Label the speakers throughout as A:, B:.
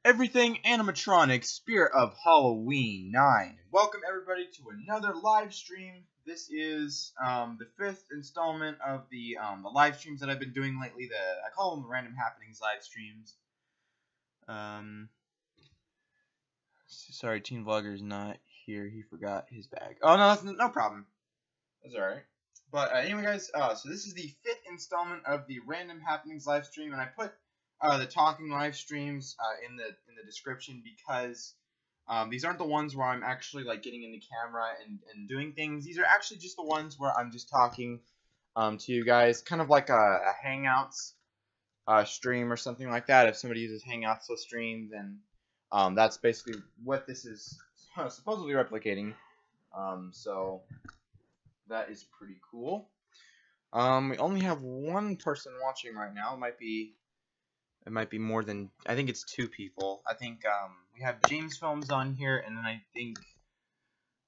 A: Everything animatronic, spirit of Halloween 9. Welcome everybody to another live stream. This is the fifth installment of the live streams that I've been doing lately. I call them the Random Happenings live streams. Sorry, Teen Vlogger's not here. He forgot his bag. Oh no, that's no problem. That's all right. But anyway, guys. So this is the fifth installment of the Random Happenings live stream, and I put the talking live streams in the description because these aren't the ones where I'm actually like getting in the camera and doing things. These are actually just the ones where I'm just talking to you guys, kind of like a Hangouts stream or something like that. If somebody uses Hangouts to stream, then that's basically what this is supposedly replicating. So that is pretty cool. We only have one person watching right now. It might be more than, I think it's two people. I think we have James Films on here, and then I think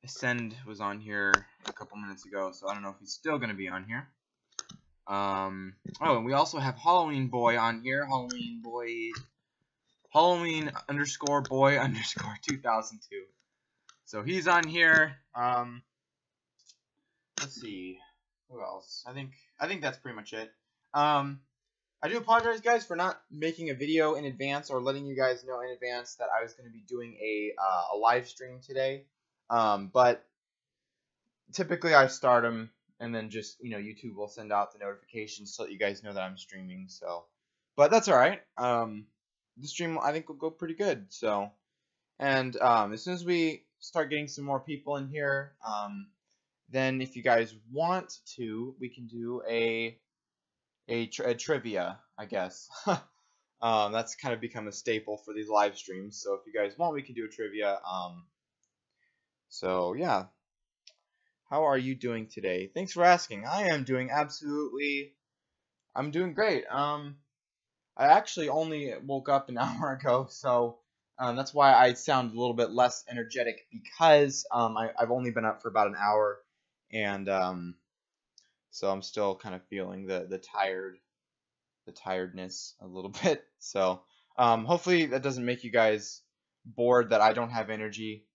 A: Ascend was on here a couple minutes ago, so I don't know if he's still going to be on here. Oh, and we also have Halloween Boy on here. Halloween _boy _ 2002. So he's on here. Let's see. Who else? I think that's pretty much it. I do apologize, guys, for not making a video in advance or letting you guys know in advance that I was going to be doing a live stream today. But typically I start them and then just, YouTube will send out the notifications so that you guys know that I'm streaming. So, but that's all right. The stream, I think, will go pretty good. So, and as soon as we start getting some more people in here, then if you guys want to, we can do a trivia, I guess. That's kind of become a staple for these live streams. So if you guys want, we can do a trivia. So yeah. How are you doing today? Thanks for asking. I am doing I'm doing great. I actually only woke up an hour ago, so that's why I sound a little bit less energetic, because I've only been up for about an hour, and so I'm still kind of feeling the tiredness a little bit. So hopefully that doesn't make you guys bored that I don't have energy.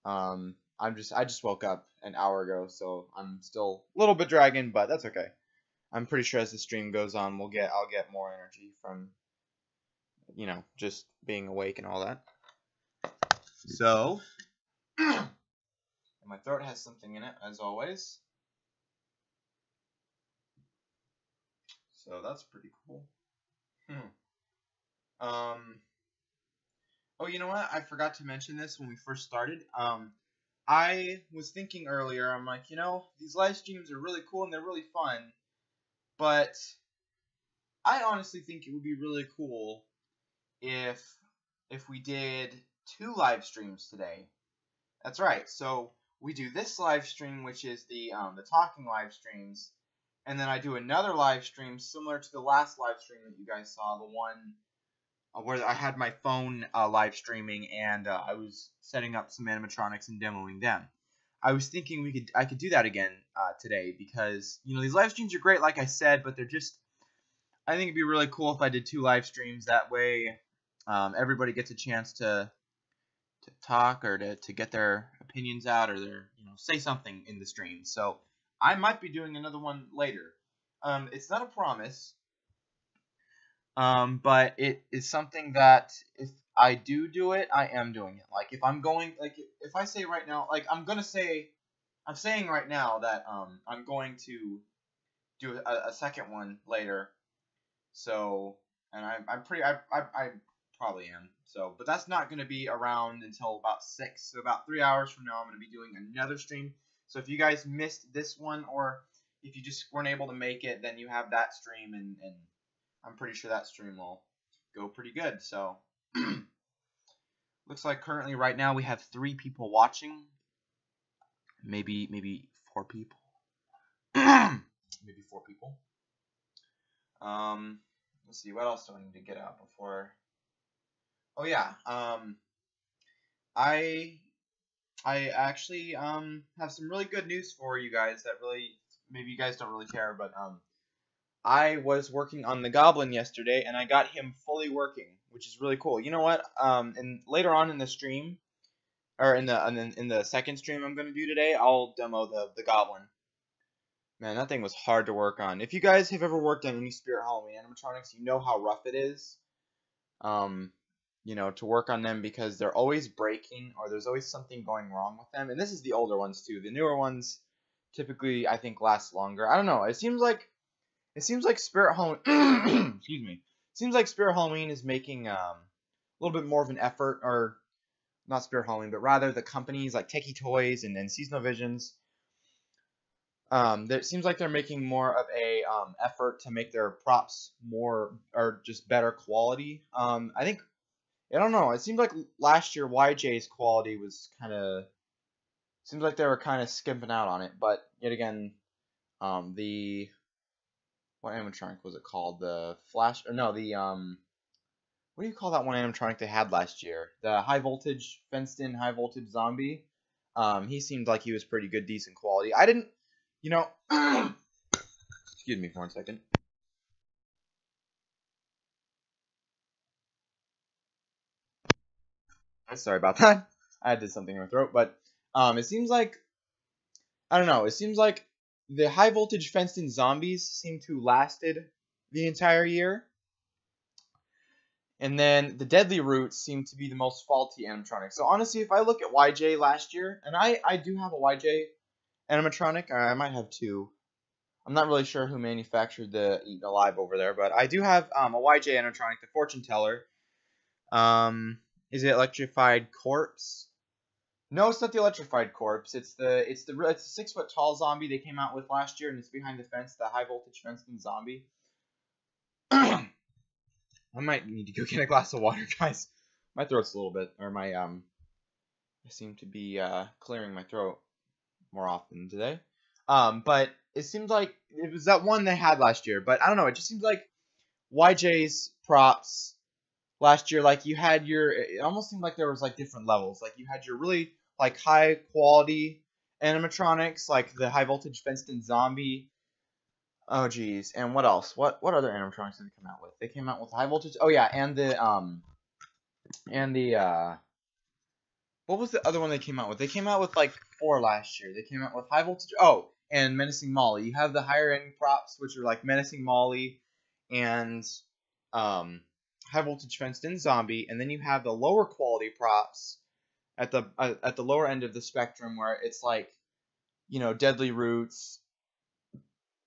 A: I just woke up an hour ago, so I'm still a little bit dragging, but that's okay. I'm pretty sure as the stream goes on, I'll get more energy from just being awake and all that. So my throat has something in it, as always. So that's pretty cool. Oh, you know what? I forgot to mention this when we first started. I was thinking earlier, I'm like, these live streams are really cool and they're really fun, but I honestly think it would be really cool if we did 2 live streams today. That's right. So we do this live stream, which is the talking live streams, and then I do another live stream similar to the last live stream that you guys saw, the one where I had my phone live streaming, and I was setting up some animatronics and demoing them. I was thinking I could do that again today, because these live streams are great, like I said, but they're just, I think it'd be really cool if I did 2 live streams. That way everybody gets a chance to talk, or to get their opinions out, or their say something in the stream. So I might be doing another one later. It's not a promise. But it is something that if I do it, I am doing it. Like if I'm going, like if I say right now, like I'm saying right now that I'm going to do a second one later. So, and I probably am. So, but that's not going to be around until about 6. So about 3 hours from now, I'm going to be doing another stream. So if you guys missed this one, or if you just weren't able to make it, then you have that stream, and I'm pretty sure that stream will go pretty good. So looks like currently right now we have 3 people watching. Maybe 4 people. Maybe 4 people. Let's see, what else do I need to get out before? Oh yeah. I actually have some really good news for you guys that really, maybe you guys don't really care, but I was working on the Goblin yesterday, and I got him fully working, which is really cool. You know what? And later on in the stream, or in the second stream I'm gonna do today, I'll demo the Goblin. Man, that thing was hard to work on. If you guys have ever worked on any Spirit Halloween animatronics, you know how rough it is. Um, to work on them because they're always breaking or there's always something going wrong with them. And this is the older ones too. The newer ones typically I think last longer. I don't know. It seems like Spirit Halloween excuse me. Seems like Spirit Halloween is making a little bit more of an effort, or not Spirit Halloween, but rather the companies like Techie Toys and Seasonal Visions. It seems like they're making more of a effort to make their props more or just better quality. I don't know. It seemed like last year YJ's quality was kind of seems like they were kind of skimping out on it. But yet again, the what animatronic was it called? The Flash? Or no, the what do you call that one animatronic they had last year? The high voltage fenced in high voltage zombie. He seemed like he was pretty good, decent quality. I didn't, you know. Excuse me for 1 second. Sorry about that. I did something in my throat, but it seems like I don't know. It seems like the high voltage fenced in zombies seem to lasted the entire year, and then the deadly roots seem to be the most faulty animatronic. So honestly, if I look at YJ last year, and I do have a YJ animatronic, I might have two. I'm not really sure who manufactured the Eaten Alive over there, but I do have a YJ animatronic, the Fortune Teller. Is it Electrified Corpse? No, it's not the Electrified Corpse. It's a 6 foot tall zombie they came out with last year, and it's behind the fence, the high voltage fenced in zombie. I might need to go get a glass of water, guys. My throat's a little bit, or I seem to be clearing my throat more often today. But it seems like it was that one they had last year. But I don't know. It just seems like YJ's props last year, like you had it almost seemed like there was like different levels. Like you had your really like high quality animatronics, like the high voltage fenced in zombie. Oh geez, and what else? What other animatronics did they come out with? They came out with high voltage. Oh yeah, and the what was the other one they came out with? They came out with like 4 last year. They came out with high voltage. Oh, and Menacing Molly. You have the higher end props, which are like Menacing Molly and high voltage fenced in zombie, and then you have the lower quality props at the lower end of the spectrum, where it's like Deadly Roots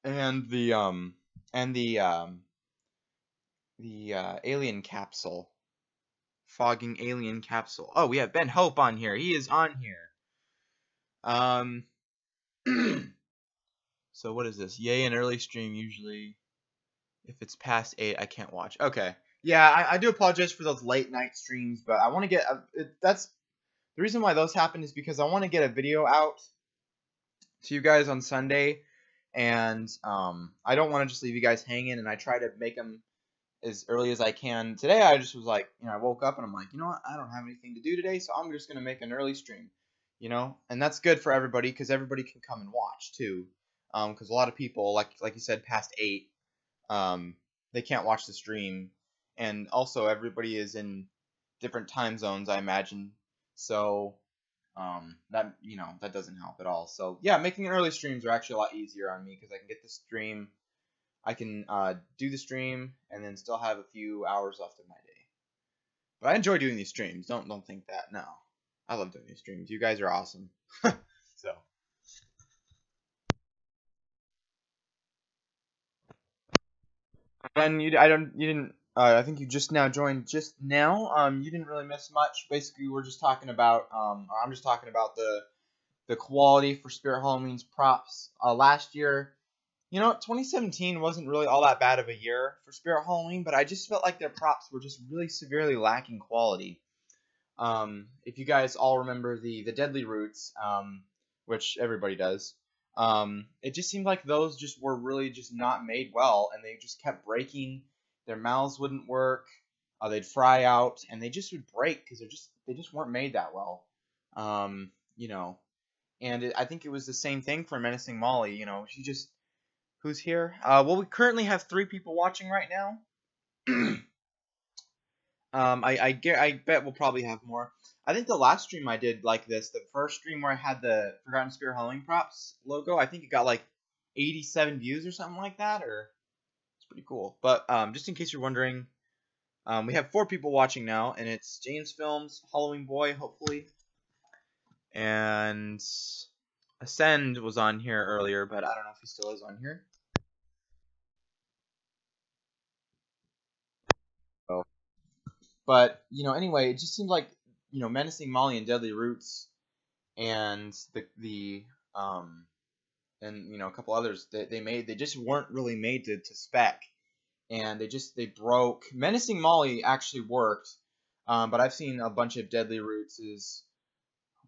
A: and the alien capsule, fogging alien capsule. Oh, we have Ben Hope on here. He is on here. So what is this? Yay, an early stream usually. If it's past 8, I can't watch. Okay. Yeah, I do apologize for those late night streams, but I want to get that's the reason why those happen is because I want to get a video out to you guys on Sunday, and I don't want to just leave you guys hanging, and I try to make them as early as I can. Today I just was like, I woke up and I'm like, you know what? I don't have anything to do today, so I'm just going to make an early stream, and that's good for everybody because everybody can come and watch too. Because a lot of people, like you said, past 8, they can't watch the stream, and also everybody is in different time zones, I imagine. So that doesn't help at all. So yeah, making early streams are actually a lot easier on me because I can get the stream, I can do the stream, and then still have a few hours left of my day. But I enjoy doing these streams. Don't think that. No, I love doing these streams. You guys are awesome. So. And you didn't. I think you just now joined. Just now, you didn't really miss much. Basically, we're just talking about. I'm just talking about the quality for Spirit Halloween's props. Last year, 2017 wasn't really all that bad of a year for Spirit Halloween, but I just felt like their props were just really severely lacking quality. If you guys all remember the Deadly Roots, which everybody does. It just seemed like those just were really just not made well, and they just kept breaking. Their mouths wouldn't work. They'd fry out, and they just would break because they just weren't made that well. And I think it was the same thing for Menacing Molly. who's here. Well, we currently have 3 people watching right now. I bet we'll probably have more. I think the last stream I did like this, the first stream where I had the Forgotten Spirit Halloween Props logo, I think it got like 87 views or something like that, or it's pretty cool. But just in case you're wondering, we have 4 people watching now, and it's James Films, Halloween Boy, hopefully, and Ascend was on here earlier, but I don't know if he still is on here. Oh. But, anyway, it just seemed like, Menacing Molly and Deadly Roots and and a couple others that they just weren't really made to spec, and they broke. Menacing Molly actually worked, but I've seen a bunch of Deadly Roots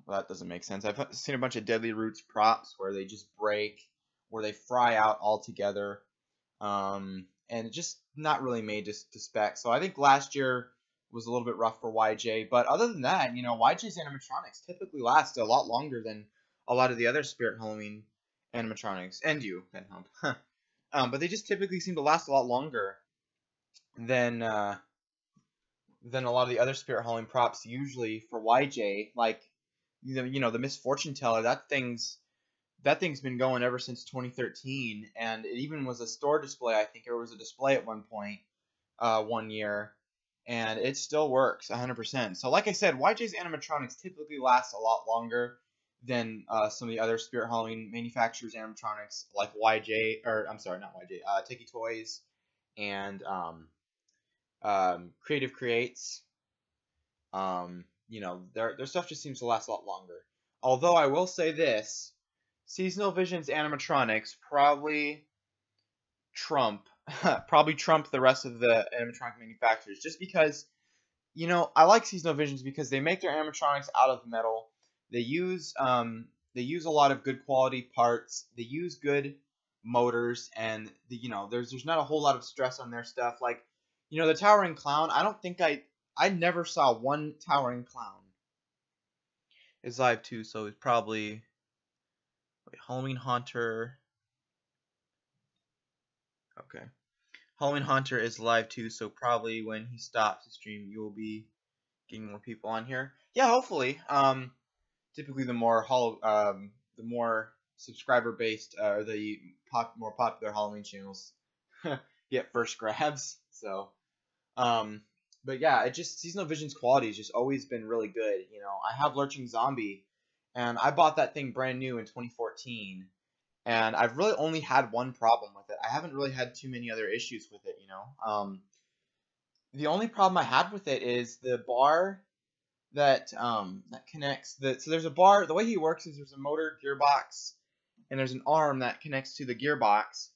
A: well, that doesn't make sense. I've seen a bunch of Deadly Roots props where they just break, where they fry out altogether, and just not really made to spec. So I think last year was a little bit rough for YJ, but other than that, YJ's animatronics typically last a lot longer than a lot of the other Spirit Halloween animatronics, and you, Ben Hump. But they just typically seem to last a lot longer than a lot of the other Spirit Halloween props. Usually for YJ, like the Misfortune Teller, that thing's been going ever since 2013, and it even was a store display. I think it was a display at one point, one year, and it still works 100%. So like I said, YJ's animatronics typically last a lot longer than some of the other Spirit Halloween manufacturers' animatronics, like YJ, or I'm sorry, not YJ, Tiki Toys, and Creative Creates. Their stuff just seems to last a lot longer. Although I will say this, Seasonal Vision's animatronics probably trump the rest of the animatronic manufacturers, just because I like Seasonal Visions because they make their animatronics out of metal. They use a lot of good quality parts. They use good motors, and there's not a whole lot of stress on their stuff. Like the Towering Clown, I never saw one Towering Clown. Is live too, so it's probably Halloween Haunter. Okay. Halloween Haunter is live too, so probably when he stops the stream, you will be getting more people on here. Yeah, hopefully. Typically, the more subscriber based, or the more popular Halloween channels get first grabs. So, but yeah, Seasonal Vision's quality has just always been really good. I have Lurching Zombie, and I bought that thing brand new in 2014. And I've really only had one problem with it. I haven't really had too many other issues with it, The only problem I had with it is the bar that connects so there's a bar. The way he works is there's a motor, gearbox, and there's an arm that connects to the gearbox.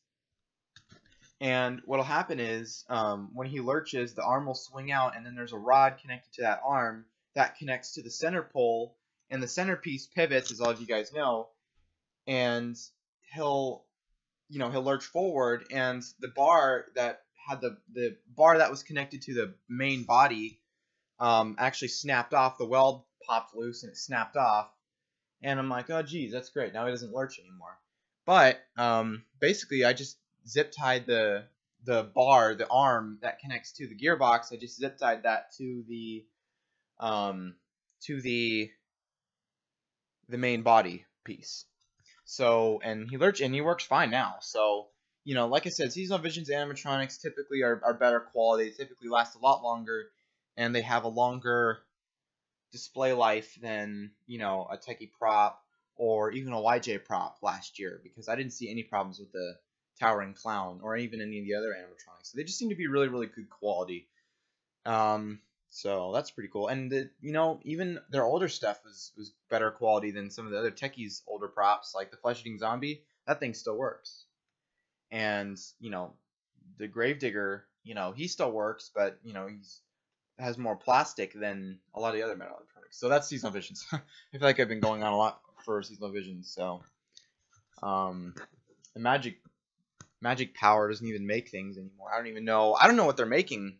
A: And what'll happen is when he lurches, the arm will swing out, and then there's a rod connected to that arm that connects to the center pole, and the centerpiece pivots, as all of you guys know, and he'll lurch forward, and the bar that had the bar that was connected to the main body actually snapped off. The weld popped loose and it snapped off, and I'm like, oh geez, that's great, now he doesn't lurch anymore. But basically I just zip tied the bar, the arm that connects to the gearbox. I just zip tied that to the main body piece. So, and he works fine now. So, like I said, Seasonal Vision's animatronics typically are better quality. They typically last a lot longer, and they have a longer display life than, a Techie prop or even a YJ prop last year, because I didn't see any problems with the Towering Clown or even any of the other animatronics. So they just seem to be really, really good quality. So that's pretty cool. And even their older stuff was better quality than some of the other Techies' older props, like the Flesh Eating Zombie. That thing still works. And the Gravedigger, he still works, but has more plastic than a lot of the other metal electronics. So that's Seasonal Visions. I feel like I've been going on a lot for Seasonal Visions. So the Magic Power doesn't even make things anymore. I don't know what they're making.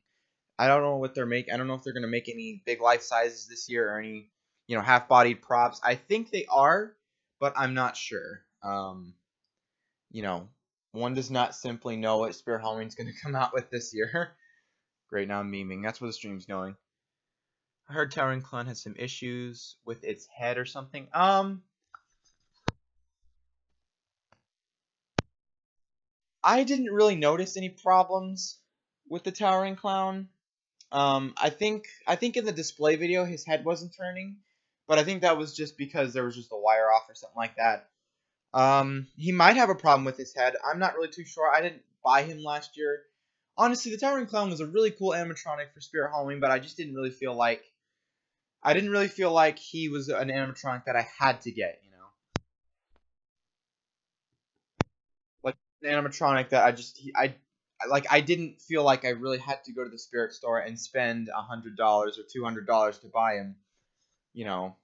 A: I don't know what they're making. I don't know if they're going to make any big life sizes this year or any, half-bodied props. I think they are, but I'm not sure. One does not simply know what Spirit Halloween's going to come out with this year. Great, now I'm memeing. That's where the stream's going. I heard Towering Clown has some issues with its head or something. I didn't really notice any problems with the Towering Clown. I think in the display video his head wasn't turning, but I think that was just because there was just a wire off or something like that. He might have a problem with his head. I'm not really too sure. I didn't buy him last year. Honestly, the Towering Clown was a really cool animatronic for Spirit Halloween, but I just didn't really feel like he was an animatronic that I had to get, you know. Like an animatronic that I didn't feel like I really had to go to the Spirit store and spend $100 or $200 to buy him, you know,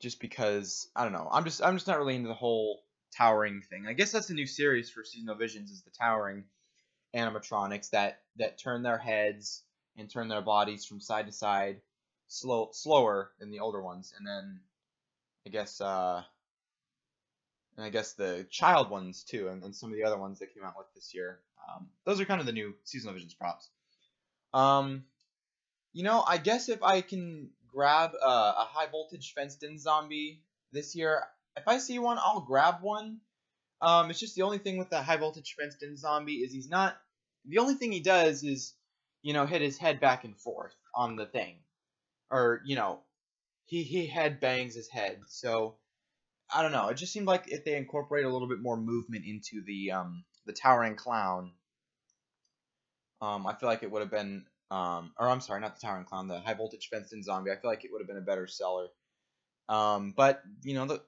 A: just because I don't know. I'm just not really into the whole towering thing. I guess that's a new series for Seasonal Visions, is the towering animatronics that turn their heads and turn their bodies from side to side slower than the older ones, and then I guess the child ones too, and some of the other ones that came out with this year. Those are kind of the new Seasonal Visions props. You know, I guess if I can grab a high voltage fenced in zombie this year, if I see one, I'll grab one. It's just the only thing with the high voltage fenced in zombie is he's not. The only thing he does is, you know, hit his head back and forth on the thing, or you know, he head bangs his head. So I don't know. It just seemed like if they incorporate a little bit more movement into the towering clown, I feel like it would have been or I'm sorry, not the towering clown, the high voltage fenced in zombie. I feel like it would have been a better seller. But you know,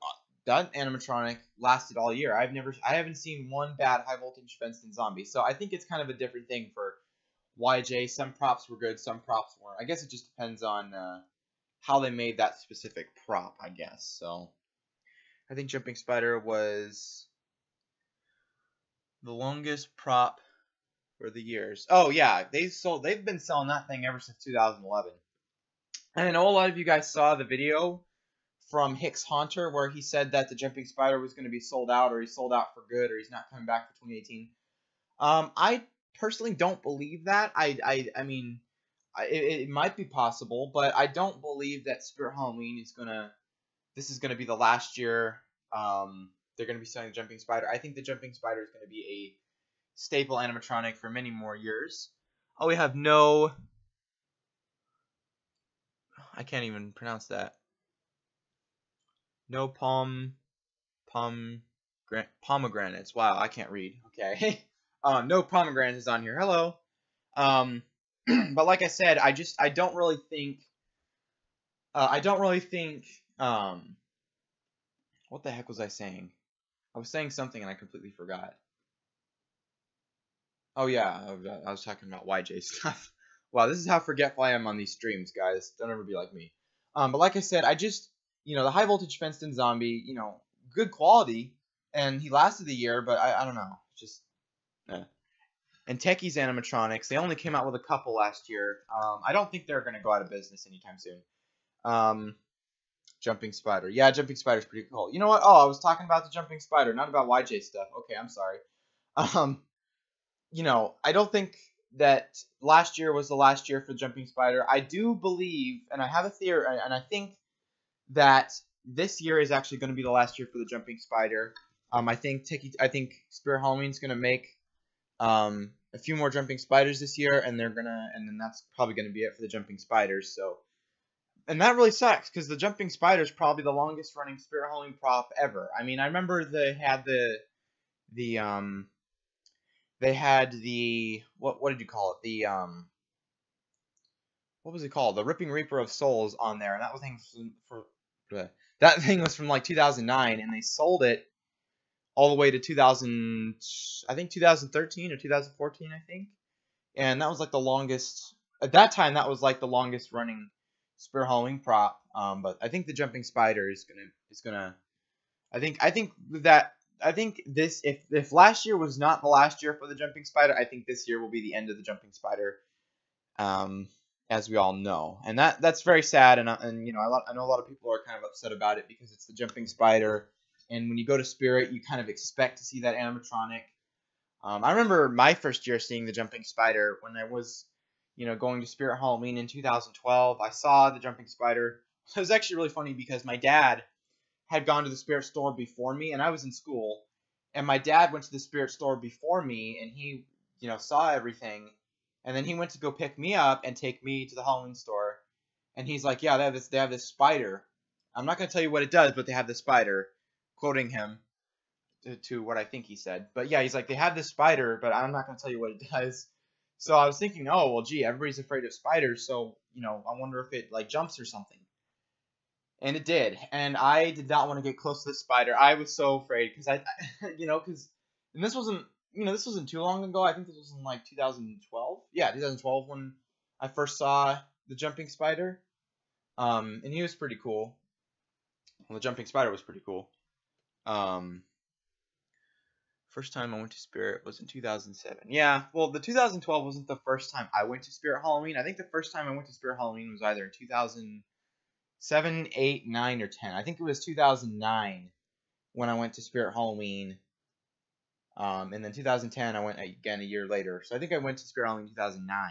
A: that animatronic lasted all year. I haven't seen one bad high voltage fenced in zombie. So I think it's kind of a different thing for YJ. Some props were good, some props weren't. I guess it just depends on how they made that specific prop, I guess. So I think Jumping Spider was the longest prop for the years. Oh yeah, they've been selling that thing ever since 2011. And I know a lot of you guys saw the video from Hicks Haunter where he said that the Jumping Spider was going to be sold out, or he's sold out for good, or he's not coming back for 2018. I personally don't believe that. I mean, it might be possible, but I don't believe that Spirit Halloween is gonna. This is gonna be the last year. They're gonna be selling the Jumping Spider. I think the Jumping Spider is gonna be a staple animatronic for many more years. Oh, we have no. I can't even pronounce that. No pomegranates. Wow, I can't read. Okay. No pomegranates is on here. Hello. But like I said, I don't really think. What the heck was I saying? I was saying something and I completely forgot. Oh yeah, I was talking about YJ stuff. Wow, this is how forgetful I am on these streams, guys. Don't ever be like me. But like I said, the high voltage fenced in zombie, good quality, and he lasted the year, but I don't know, just. And Techie's animatronics, they only came out with a couple last year. I don't think they're gonna go out of business anytime soon. Jumping Spider, yeah, Jumping Spider's pretty cool. You know what? Oh, I was talking about the Jumping Spider, not about YJ stuff. Okay, I'm sorry. I don't think that last year was the last year for Jumping Spider. I do believe, and I have a theory, and I think that this year is actually going to be the last year for the Jumping Spider. I think Spirit Halloween's going to make a few more Jumping Spiders this year, and then that's probably going to be it for the Jumping Spiders. So, and that really sucks because the Jumping Spider is probably the longest running Spirit Halloween prop ever. I mean, I remember they had what did you call it? What was it called? The Ripping Reaper of Souls on there, and that thing was from like 2009, and they sold it all the way to 2013 or 2014, I think. And that was like the longest at that time. That was like the longest running Spirit Halloween prop. But I think the Jumping Spider is gonna. I think this, if last year was not the last year for the Jumping Spider, I think this year will be the end of the Jumping Spider, as we all know, and that's very sad. And I know a lot of people are kind of upset about it because it's the Jumping Spider, and when you go to Spirit, you kind of expect to see that animatronic. I remember my first year seeing the jumping spider when I was, going to Spirit Halloween in 2012. I saw the jumping spider. It was actually really funny because my dad had gone to the Spirit store before me, and I was in school. And my dad went to the Spirit store before me, and he, saw everything. And then he went to go pick me up and take me to the Halloween store. And he's like, "Yeah, they have this spider. I'm not gonna tell you what it does, but they have this spider," quoting him to what I think he said. But yeah, he's like, "They have this spider, but I'm not gonna tell you what it does." So I was thinking, oh well, gee, everybody's afraid of spiders, so I wonder if it like jumps or something. And it did, and I did not want to get close to the spider. I was so afraid because and this wasn't too long ago. I think this was in like 2012. Yeah, 2012 when I first saw the jumping spider. And he was pretty cool. Well, the jumping spider was pretty cool. First time I went to Spirit was in 2007. Yeah, well, the 2012 wasn't the first time I went to Spirit Halloween. I think the first time I went to Spirit Halloween was either in 2007, 8, 9, or 10. I think it was 2009 when I went to Spirit Halloween. And then 2010 I went again a year later. So I think I went to Spirit Halloween in 2009.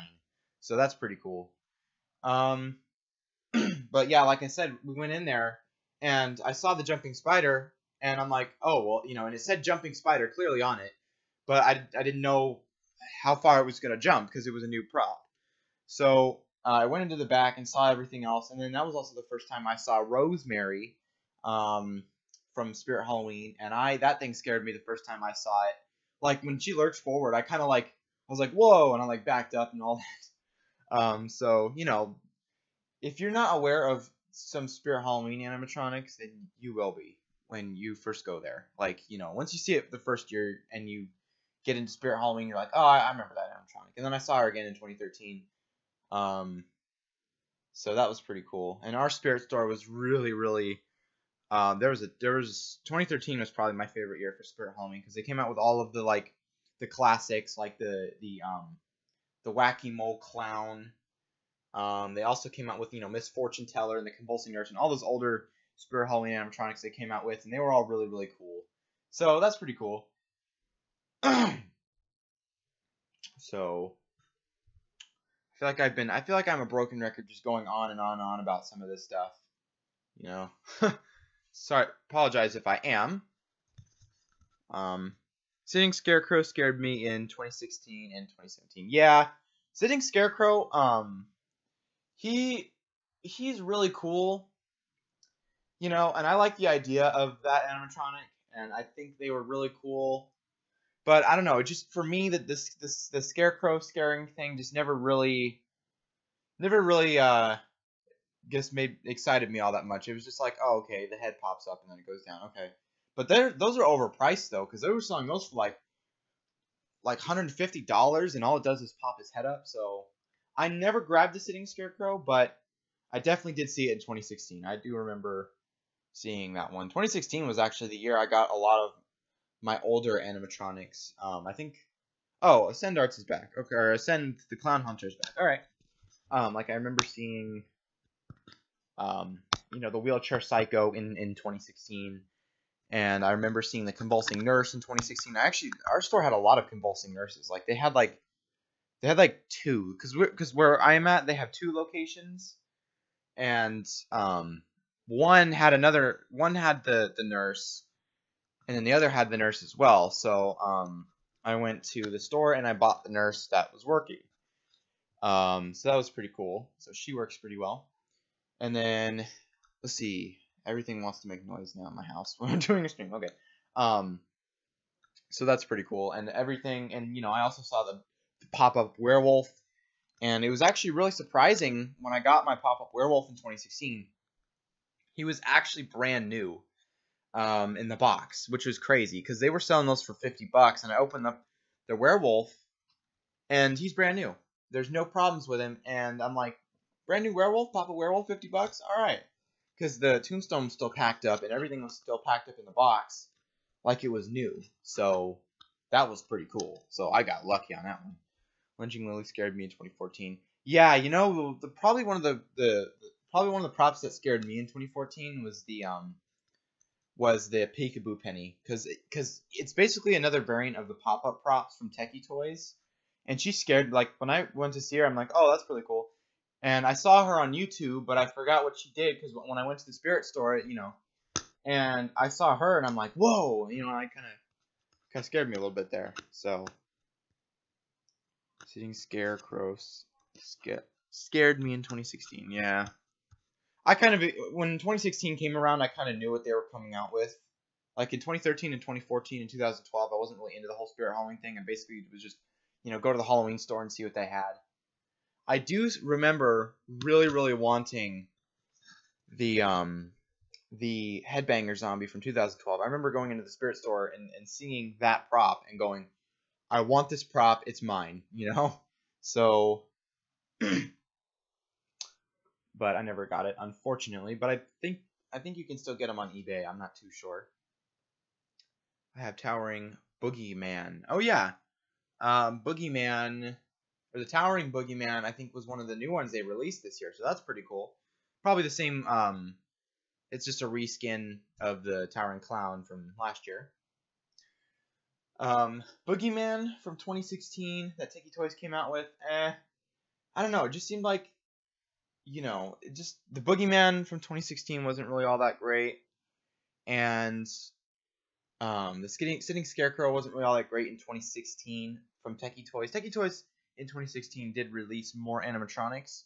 A: So that's pretty cool. But yeah, like I said, we went in there and I saw the jumping spider and I'm like, oh, well, and it said jumping spider clearly on it, but I didn't know how far it was going to jump because it was a new prop. So I went into the back and saw everything else. And then that was also the first time I saw Rosemary from Spirit Halloween. And that thing scared me the first time I saw it. Like when she lurched forward, I was like, whoa, and I like backed up and all that. So, if you're not aware of some Spirit Halloween animatronics, then you will be when you first go there. Like, once you see it the first year and you get into Spirit Halloween, you're like, oh, I remember that animatronic. And then I saw her again in 2013. So that was pretty cool. And our Spirit store was really, really. 2013 was probably my favorite year for Spirit Halloween because they came out with all of the classics like the Wacky Mole Clown. They also came out with, Miss Fortune Teller and the Convulsing Nurse and all those older Spirit Halloween animatronics they came out with, and they were all really, really cool. So that's pretty cool. So I feel like I'm a broken record just going on and on and on about some of this stuff. Sorry, apologize if I am. Sitting Scarecrow scared me in 2016 and 2017. Yeah, Sitting Scarecrow, he's really cool, and I like the idea of that animatronic, and I think they were really cool. But I don't know, just for me that the Scarecrow scaring thing just never really excited me all that much. It was just like, oh, okay, the head pops up and then it goes down, okay. But those are overpriced though, because they were selling those for like $150, and all it does is pop his head up. So I never grabbed the Sitting Scarecrow, but I definitely did see it in 2016. I do remember seeing that one. 2016 was actually the year I got a lot of my older animatronics. I think, Ascend Arts is back. Okay, or Ascend the Clown Hunter is back. All right. Like I remember seeing, the Wheelchair Psycho in 2016. And I remember seeing the Convulsing Nurse in 2016. Actually, our store had a lot of Convulsing Nurses. Like they had two, because where I am at, they have two locations, and one had the nurse, and then the other had the nurse as well. So I went to the store and I bought the nurse that was working. So that was pretty cool. So she works pretty well. And then let's see. Everything wants to make noise now in my house when I'm doing a stream. Okay. So that's pretty cool. And everything, and I also saw the pop-up werewolf, and it was actually really surprising when I got my pop-up werewolf in 2016. He was actually brand new in the box, which was crazy because they were selling those for $50, and I opened up the werewolf, and he's brand new. There's no problems with him, and I'm like, brand new werewolf, pop-up werewolf, $50? All right. Because the tombstone was still packed up and everything was still packed up in the box like it was new. So that was pretty cool. So I got lucky on that one. Lynching Lily scared me in 2014. Yeah, probably one of the props that scared me in 2014 was the was the Peekaboo Penny, because it's basically another variant of the pop-up props from Techie Toys, and she's scared. Like when I went to see her, I'm like, oh, that's really cool, and I saw her on YouTube, but I forgot what she did because when I went to the spirit store, and I saw her, and I'm like, whoa, I kind of scared me a little bit there. So Sitting Scarecrows scared me in 2016. Yeah. When 2016 came around, I kind of knew what they were coming out with. Like in 2013 and 2014 and 2012, I wasn't really into the whole Spirit Halloween thing, and basically it was just, go to the Halloween store and see what they had. I do remember really, really wanting the Headbanger Zombie from 2012. I remember going into the Spirit store and seeing that prop and going, I want this prop, it's mine, So but I never got it, unfortunately. But I think you can still get them on eBay. I'm not too sure. I have Towering Boogeyman. Oh yeah, Boogeyman, or the Towering Boogeyman, I think was one of the new ones they released this year. So that's pretty cool. Probably the same. It's just a reskin of the Towering Clown from last year. Boogeyman from 2016 that Techie Toys came out with. I don't know. It just seemed like, the Boogeyman from 2016 wasn't really all that great, and the Sitting Scarecrow wasn't really all that great in 2016 from Techie Toys. Techie Toys in 2016 did release more animatronics,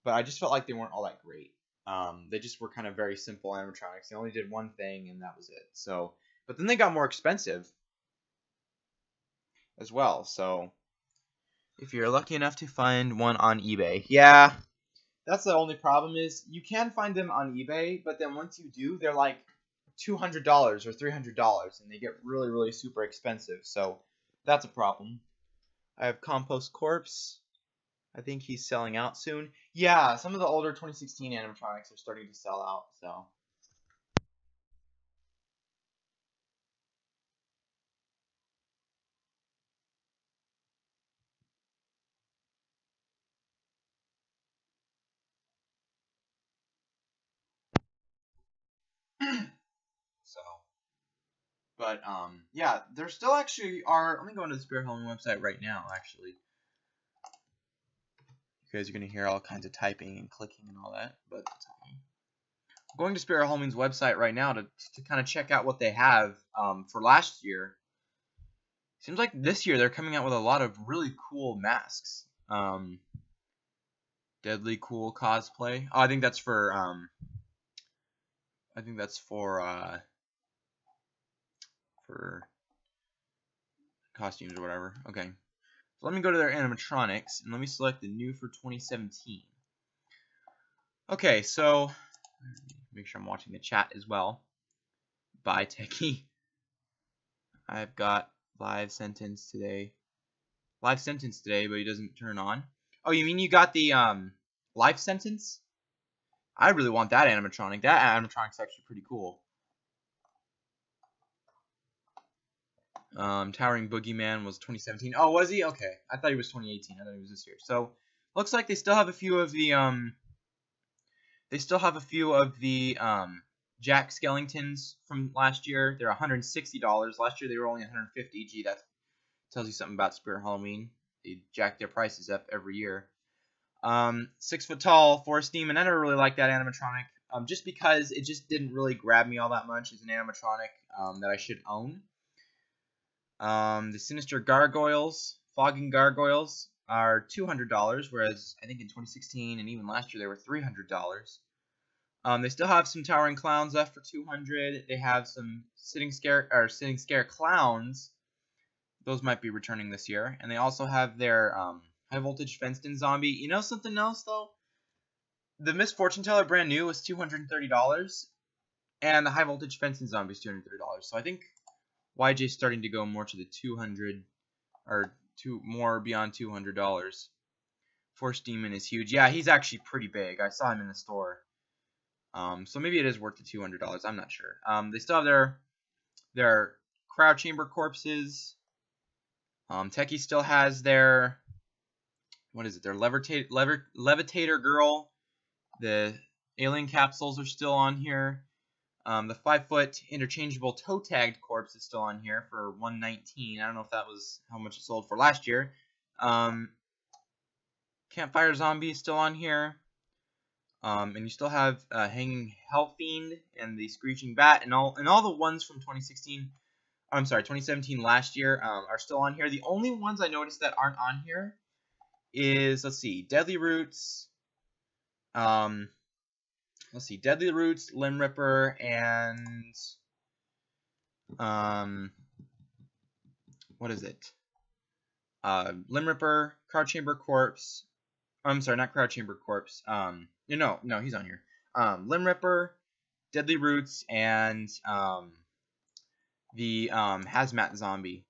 A: but I just felt like they weren't all that great. They just were kind of very simple animatronics. They only did one thing, and that was it. So, but then they got more expensive as well. So, if you're lucky enough to find one on eBay, yeah. That's the only problem is you can find them on eBay, but then once you do, they're like $200 or $300, and they get really, really super expensive. So that's a problem. I have Compost Corpse. I think he's selling out soon. Yeah, some of the older 2016 animatronics are starting to sell out. So. But yeah, there still actually are. Let me go into the Spirit Halloween website right now. Actually, you guys are gonna hear all kinds of typing and clicking and all that, but it's okay. I'm going to Spirit Halloween's website right now to kind of check out what they have for last year. Seems like this year they're coming out with a lot of really cool masks. Deadly Cool Cosplay. Oh, I think that's for for costumes or whatever. Okay. So let me go to their animatronics and let me select the new for 2017. Okay, so make sure I'm watching the chat as well. Bye, Techie. I've got live sentence today, but he doesn't turn on. Oh, you mean you got the life sentence? I really want that animatronic. That animatronic's actually pretty cool. Towering Boogeyman was 2017. Oh, was he? Okay. I thought he was 2018. I thought he was this year. So, looks like they still have a few of the Jack Skellingtons from last year. They're $160. Last year they were only $150. Gee, that tells you something about Spirit Halloween. They jack their prices up every year. 6 foot tall Forest Demon. I never really liked that animatronic. Just because it just didn't really grab me all that much as an animatronic that I should own. The Sinister Gargoyles, Fogging Gargoyles, are $200, whereas I think in 2016 and even last year they were $300. They still have some Towering Clowns left for $200. They have some Sitting Scare Clowns. Those might be returning this year, and they also have their High Voltage Fenced-In Zombie. You know something else though? The Miss Fortune Teller brand new was $230, and the High Voltage Fenced-In Zombie is $230. So I think YJ's starting to go more to the $200 or more beyond $200. Force Demon is huge. Yeah, he's actually pretty big. I saw him in the store. So maybe it is worth the $200. I'm not sure. They still have their Crowd Chamber corpses. Techie still has their, what is it? Their Levitator Girl. The alien capsules are still on here. The 5-foot interchangeable toe-tagged corpse is still on here for $119. I don't know if that was how much it sold for last year. Campfire Zombie is still on here. And you still have Hanging Hellfiend and the Screeching Bat, and all the ones from 2016. I'm sorry, 2017 last year are still on here. The only ones I noticed that aren't on here is, let's see, Deadly Roots. Let's see, Deadly Roots, Limb Ripper, and what is it? Limb Ripper, Crowd Chamber Corpse. I'm sorry, not Crowd Chamber Corpse. No, he's on here. Limb Ripper, Deadly Roots, and the Hazmat Zombie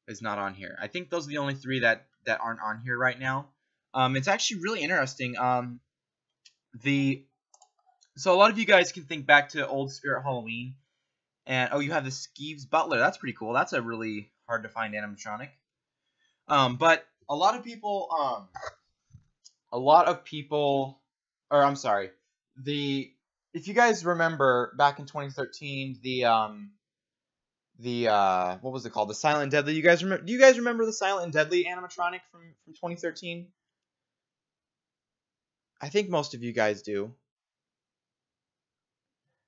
A: is not on here. I think those are the only three that aren't on here right now. It's actually really interesting. So a lot of you guys can think back to old Spirit Halloween, and oh, you have the Skeeves Butler. That's pretty cool. That's a really hard to find animatronic. But a lot of people, or I'm sorry, if you guys remember back in 2013, what was it called? The Silent and Deadly. Do you guys remember the Silent and Deadly animatronic from 2013? I think most of you guys do.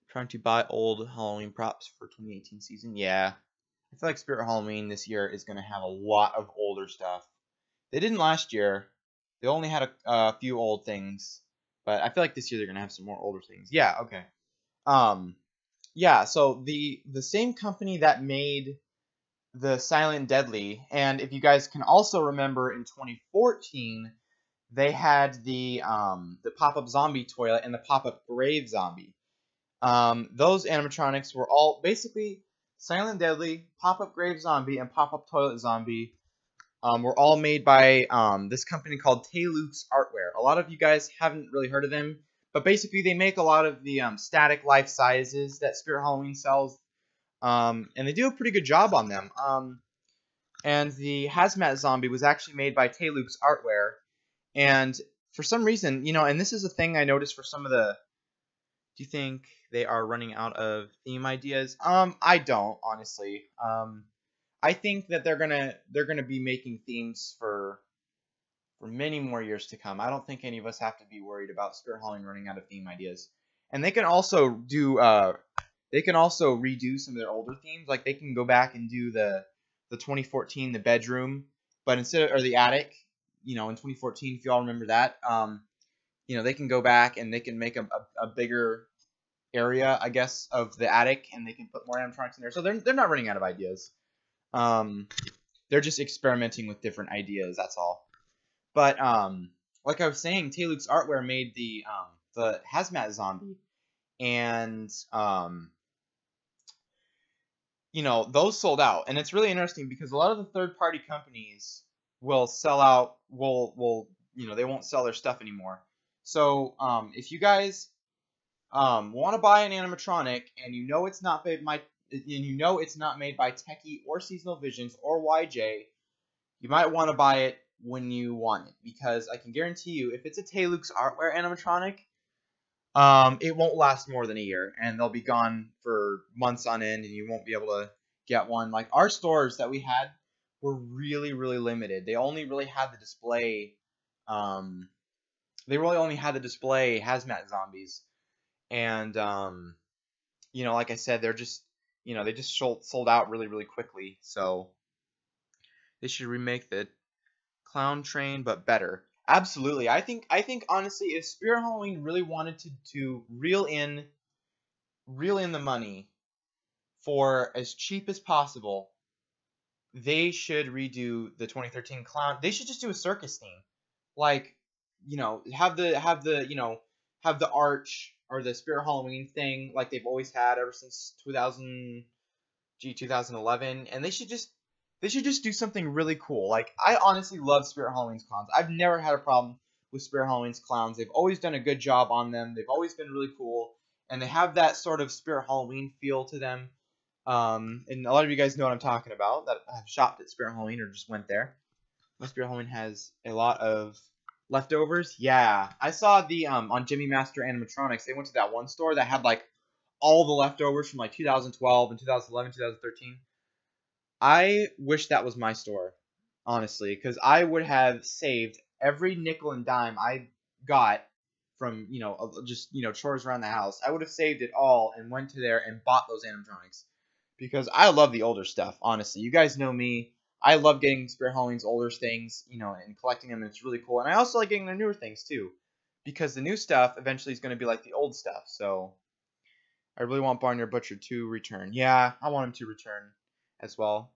A: Trying to buy old Halloween props for 2018 season. Yeah. I feel like Spirit Halloween this year is going to have a lot of older stuff. They didn't last year. They only had a few old things. But I feel like this year they're going to have some more older things. Yeah, okay. Yeah, so the same company that made the Silent and Deadly, and if you guys can also remember in 2014, they had the pop-up zombie toilet and the pop-up grave zombie. Those animatronics were all basically Silent Deadly, pop-up grave zombie, and pop-up toilet zombie. Were all made by this company called Taylukes Artware. A lot of you guys haven't really heard of them, but basically they make a lot of the static life sizes that Spirit Halloween sells, and they do a pretty good job on them. And the Hazmat Zombie was actually made by Taylukes Artware, and for some reason, and this is a thing I noticed for some of the. Do you think they are running out of theme ideas? I don't, honestly. I think that they're gonna be making themes for many more years to come. I don't think any of us have to be worried about Spirit Halloween running out of theme ideas. And they can also do redo some of their older themes. Like they can go back and do the 2014 the bedroom, but or the attic. In 2014, if you all remember that. They can go back and they can make a bigger area, I guess, of the attic, and they can put more animatronics in there. So they're not running out of ideas. They're just experimenting with different ideas. That's all. But like I was saying, Taylukes Artware made the Hazmat Zombie, and those sold out, and it's really interesting because a lot of the third-party companies will sell out. They won't sell their stuff anymore. So if you guys want to buy an animatronic and it's not made by Techie or Seasonal Visions or YJ, you might want to buy it when you want it, because I can guarantee you, if it's a Taylukes Artware animatronic, it won't last more than a year, and they'll be gone for months on end, and you won't be able to get one. Like our stores that we had were really, really limited. They only really had the display. They really only had the display Hazmat Zombies, and like I said, they're just they just sold out really, really quickly. So they should remake the Clown Train, but better. Absolutely, I think honestly, if Spirit Halloween really wanted to reel in the money for as cheap as possible, they should redo the 2013 Clown. They should just do a circus theme, like have the arch or the Spirit Halloween thing like they've always had ever since 2011, and they should just do something really cool. Like, I honestly love Spirit Halloween's clowns. I've never had a problem with Spirit Halloween's clowns. They've always done a good job on them. They've always been really cool, and they have that sort of Spirit Halloween feel to them. And a lot of you guys know what I'm talking about, that have shopped at Spirit Halloween or just went there. My Spirit Halloween has a lot of leftovers. Yeah, I saw the on Jimmy Master Animatronics. They went to that one store that had like all the leftovers from like 2012 and 2011, 2013. I wish that was my store, honestly, because I would have saved every nickel and dime I got from, just, chores around the house. I would have saved it all and went to there and bought those animatronics because I love the older stuff, honestly. You guys know me. I love getting Spirit Halloween's older things, and collecting them. And it's really cool. And I also like getting their newer things, too, because the new stuff eventually is going to be like the old stuff. So I really want Barnyard Butcher to return. Yeah, I want him to return as well.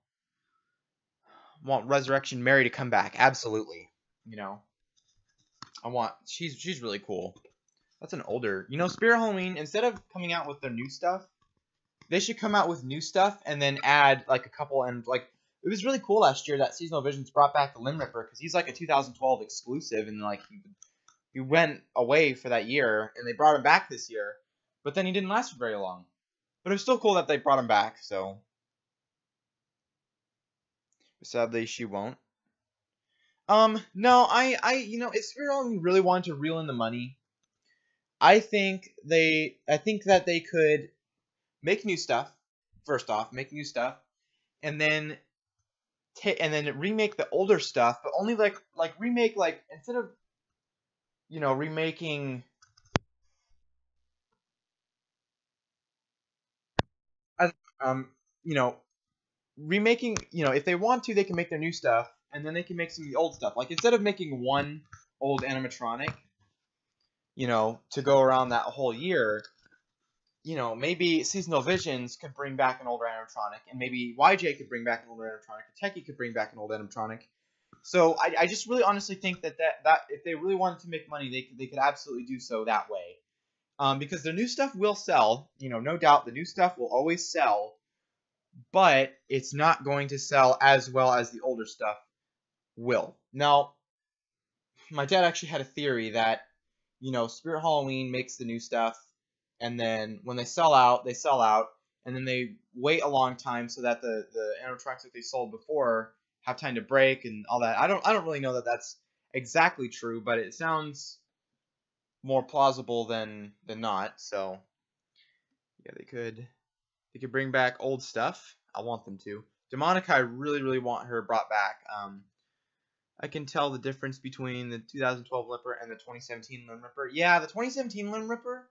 A: Want Resurrection Mary to come back. Absolutely. I want she's really cool. That's an older. Spirit Halloween, instead of coming out with their new stuff, they should come out with new stuff and then add like a couple, and like it was really cool last year that Seasonal Visions brought back the Limb Ripper because he's like a 2012 exclusive, and like he went away for that year and they brought him back this year, but then he didn't last for very long. But it was still cool that they brought him back, so sadly she won't. No, if Spirit Halloween really wanted to reel in the money, I think that they could make new stuff. First off, make new stuff, and then remake the older stuff, but only like remake, like, instead of remaking as remaking, if they want to, they can make their new stuff and then they can make some of the old stuff. Like, instead of making one old animatronic, to go around that whole year, maybe Seasonal Visions could bring back an older animatronic, and maybe YJ could bring back an older animatronic, or Techie could bring back an old animatronic. So I just really honestly think that if they really wanted to make money, they could absolutely do so that way. Because their new stuff will sell, no doubt the new stuff will always sell, but it's not going to sell as well as the older stuff will. Now, my dad actually had a theory that, Spirit Halloween makes the new stuff, and then when they sell out, and then they wait a long time so that the animatronics that they sold before have time to break and all that. I don't really know that that's exactly true, but it sounds more plausible than not. So yeah, they could bring back old stuff. I want them to. Demonica, I really want her brought back. I can tell the difference between the 2012 Limb Ripper and the 2017 Limb Ripper. Yeah, the 2017 Limb Ripper,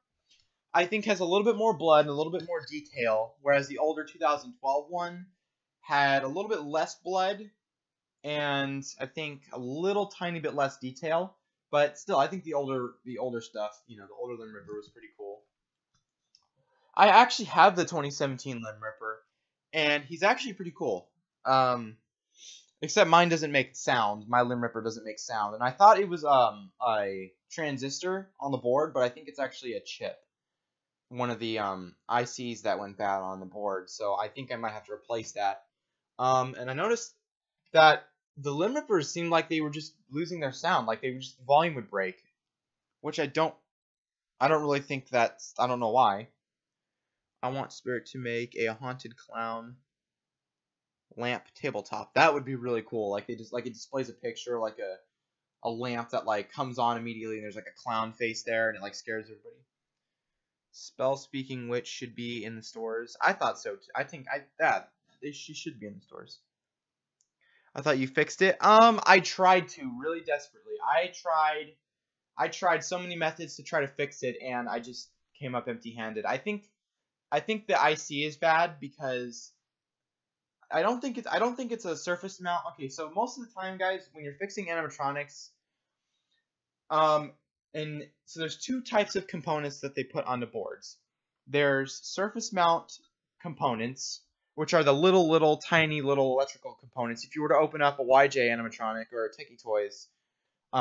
A: I think, has a little bit more blood and a little bit more detail, whereas the older 2012 one had a little bit less blood and I think a little tiny bit less detail. But still, I think the older stuff, the older Limb Ripper was pretty cool. I actually have the 2017 Limb Ripper, and he's actually pretty cool. Except mine doesn't make sound. My Limb Ripper doesn't make sound, and I thought it was a transistor on the board, but I think it's actually a chip. One of the ICs that went bad on the board, so I think I might have to replace that. And I noticed that the Limb Rippers seemed like they were just losing their sound, like the volume would break, which I don't really think that's, I don't know why. I want Spirit to make a haunted clown lamp tabletop. That would be really cool. Like, it displays a picture, like a lamp that like comes on immediately, and there's like a clown face there, and it like scares everybody. Spell Speaking Witch should be in the stores. I thought so too. I think she should be in the stores. I thought you fixed it. I tried to really desperately. I tried so many methods to try to fix it, and I just came up empty-handed. I think the IC is bad because I don't think it's a surface mount. Okay, so most of the time, guys, when you're fixing animatronics, and so there's two types of components that they put on the boards. There's surface mount components, which are the little tiny little electrical components. If you were to open up a YJ animatronic or a Techie Toys,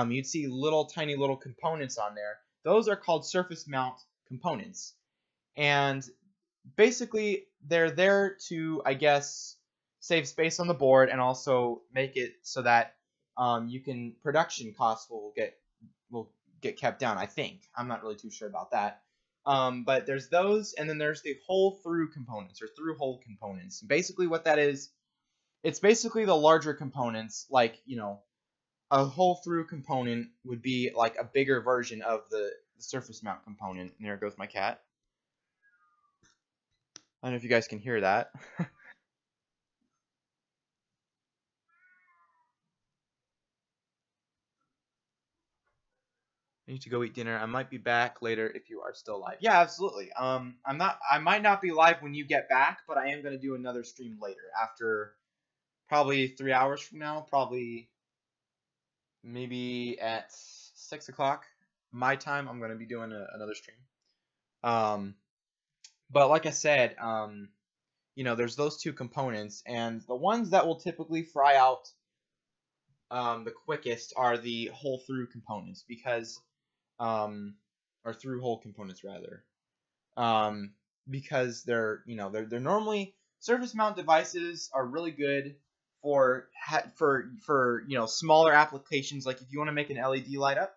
A: you'd see tiny little components on there. Those are called surface mount components, and basically they're there to, I guess, save space on the board and also make it so that production costs will get kept down. I think. I'm not really too sure about that. But there's those, and then there's the hole-through components, or through-hole components. Basically what that is, it's basically the larger components, like, a hole-through component would be like a bigger version of the surface mount component. And there goes my cat. I don't know if you guys can hear that. I need to go eat dinner. I might be back later if you are still live. Yeah, absolutely. I might not be live when you get back, but I am gonna do another stream later after probably 3 hours from now, probably maybe at 6 o'clock my time. I'm gonna be doing another stream. But like I said, there's those two components, and the ones that will typically fry out the quickest are the hole through components because or through hole components rather, because they're normally surface mount devices are really good for smaller applications, like if you want to make an LED light up.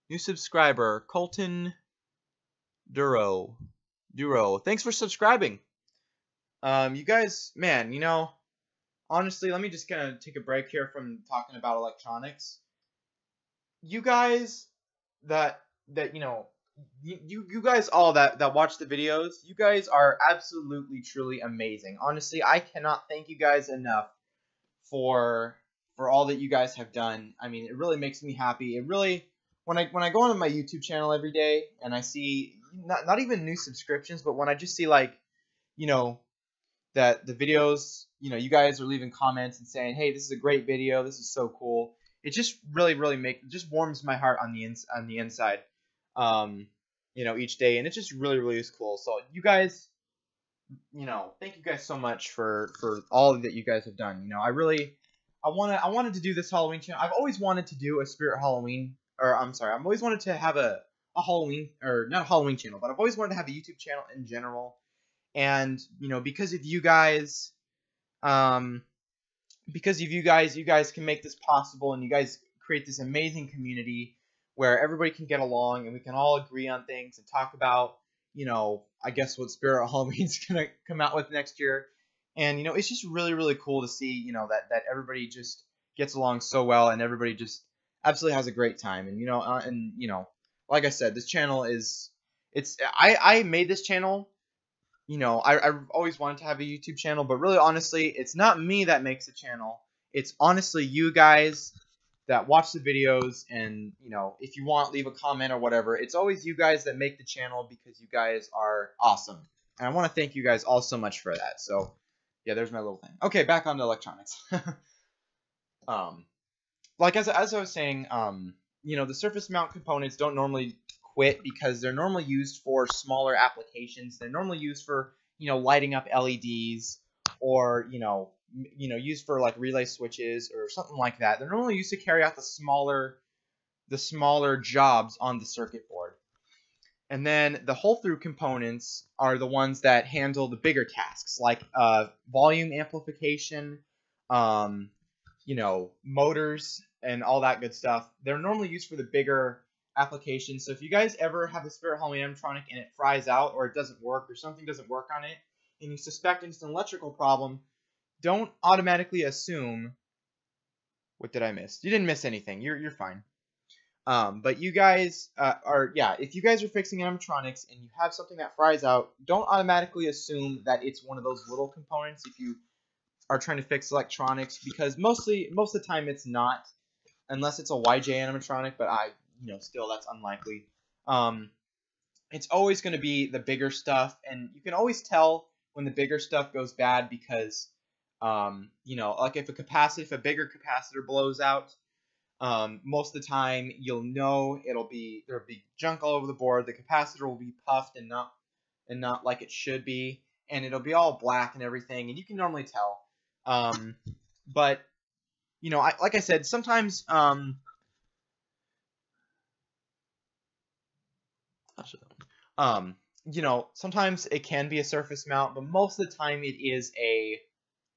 A: New subscriber Colton Duro, thanks for subscribing. You guys, man, honestly, let me just kind of take a break here from talking about electronics. You guys that you guys all that watch the videos, you guys are absolutely truly amazing. Honestly, I cannot thank you guys enough for all that you guys have done. I mean, it really makes me happy. It really, when I go on my YouTube channel every day and I see not even new subscriptions, but when I just see like, that the videos, you guys are leaving comments and saying, "Hey, this is a great video. This is so cool." It just really just warms my heart on the inside. Each day, and it just really is cool. So you guys, thank you guys so much for all that you guys have done. I wanted to do this Halloween channel. I've always wanted to do a Spirit Halloween, or I'm sorry, I've always wanted to have a Halloween, or not a Halloween channel, but I've always wanted to have a YouTube channel in general. And because of you guys, you guys can make this possible, and you guys create this amazing community where everybody can get along and we can all agree on things and talk about, I guess what Spirit Halloween's gonna come out with next year. And it's just really cool to see, that everybody just gets along so well, and everybody just absolutely has a great time. And like I said, this channel I made this channel. I've always wanted to have a YouTube channel, but really, honestly, it's not me that makes the channel. It's honestly you guys that watch the videos, and, if you want, leave a comment or whatever. It's always you guys that make the channel because you guys are awesome. And I want to thank you guys all so much for that. So, yeah, there's my little thing. Okay, back on to electronics. Like as I was saying, the surface mount components don't normally quit because they're normally used for smaller applications. They're normally used for, lighting up LEDs, or, used for like relay switches or something like that. They're normally used to carry out the smaller jobs on the circuit board. And then the hole through components are the ones that handle the bigger tasks, like volume amplification, motors and all that good stuff. They're normally used for the bigger applications. So if you guys ever have a Spirit Halloween animatronic and it fries out, or it doesn't work, or something doesn't work on it, and you suspect it's an electrical problem, don't automatically assume. What did I miss? You didn't miss anything. You're fine. But you guys if you guys are fixing animatronics and you have something that fries out, don't automatically assume that it's one of those little components if you are trying to fix electronics, because most of the time it's not, unless it's a YJ animatronic, but still that's unlikely. It's always going to be the bigger stuff, and you can always tell when the bigger stuff goes bad because, like if a bigger capacitor blows out, most of the time you'll know there'll be junk all over the board. The capacitor will be puffed and not like it should be, and it'll be all black and everything, and you can normally tell. But like I said, sometimes sometimes it can be a surface mount, but most of the time it is a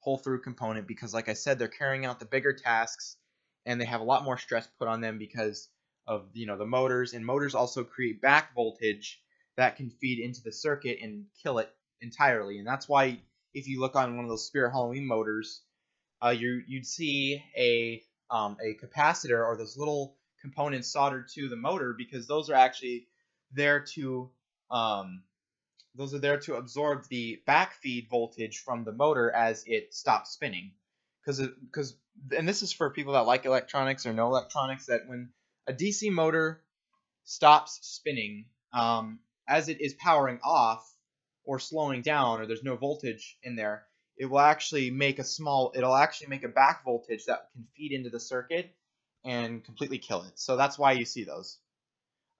A: hole through component, because like I said, they're carrying out the bigger tasks and they have a lot more stress put on them because of the motors, and motors also create back voltage that can feed into the circuit and kill it entirely. And that's why if you look on one of those Spirit Halloween motors, you'd see a capacitor or those little components soldered to the motor, because those are actually there to Those are there to absorb the backfeed voltage from the motor as it stops spinning. And this is for people that like electronics or know electronics, that when a DC motor stops spinning, as it is powering off or slowing down, or there's no voltage in there, it'll actually make a back voltage that can feed into the circuit and completely kill it. So that's why you see those.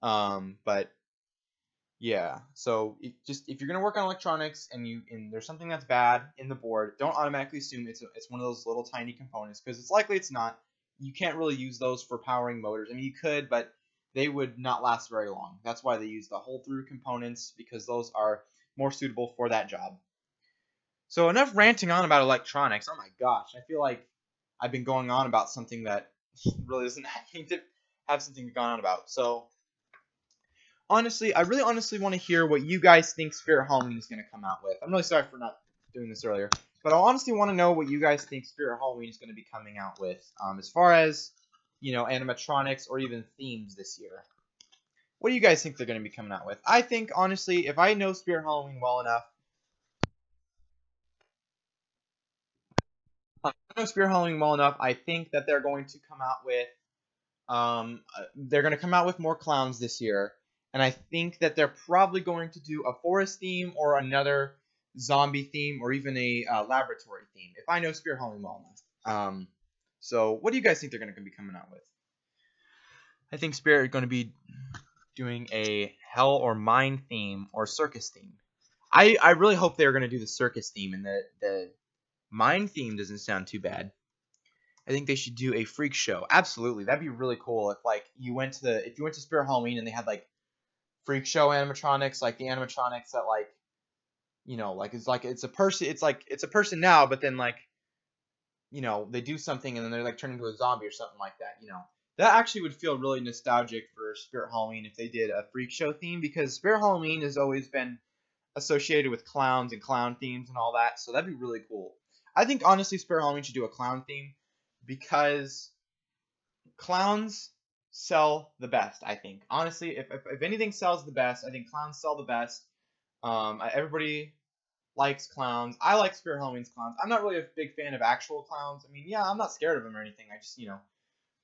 A: But yeah, so if you're gonna work on electronics and there's something that's bad in the board, don't automatically assume it's one of those little tiny components, because it's likely it's not. You can't really use those for powering motors. I mean, you could, but they would not last very long. That's why they use the hole-through components, because those are more suitable for that job. So enough ranting on about electronics. Oh my gosh, I feel like I've been going on about something that really doesn't need to have something to go on about. So honestly, I really honestly want to hear what you guys think Spirit Halloween is going to come out with. I'm really sorry for not doing this earlier, but I honestly want to know what you guys think Spirit Halloween is going to be coming out with, as far as, animatronics or even themes this year. What do you guys think they're going to be coming out with? I think, honestly, if I know Spirit Halloween well enough, I think that they're going to come out with more clowns this year, and I think that they're probably going to do a forest theme or another zombie theme or even a laboratory theme, if I know Spirit Halloween well enough. So what do you guys think they're going to be coming out with? I think Spirit are going to be doing a Hell or Mine theme or circus theme. I really hope they're going to do the circus theme, and the Mine theme doesn't sound too bad. I think they should do a freak show. Absolutely, that'd be really cool if you went to Spirit Halloween and they had freak show animatronics, like the animatronics that it's a person now, but then they do something and then they turn into a zombie or something like that. That actually would feel really nostalgic for Spirit Halloween if they did a freak show theme, because Spirit Halloween has always been associated with clowns and clown themes and all that, so that'd be really cool. I think honestly Spirit Halloween should do a clown theme, because clowns sell the best. I think honestly, if anything sells the best, I think clowns sell the best. Everybody likes clowns. I like Spirit Halloween's clowns. I'm not really a big fan of actual clowns. I mean, yeah, I'm not scared of them or anything. I just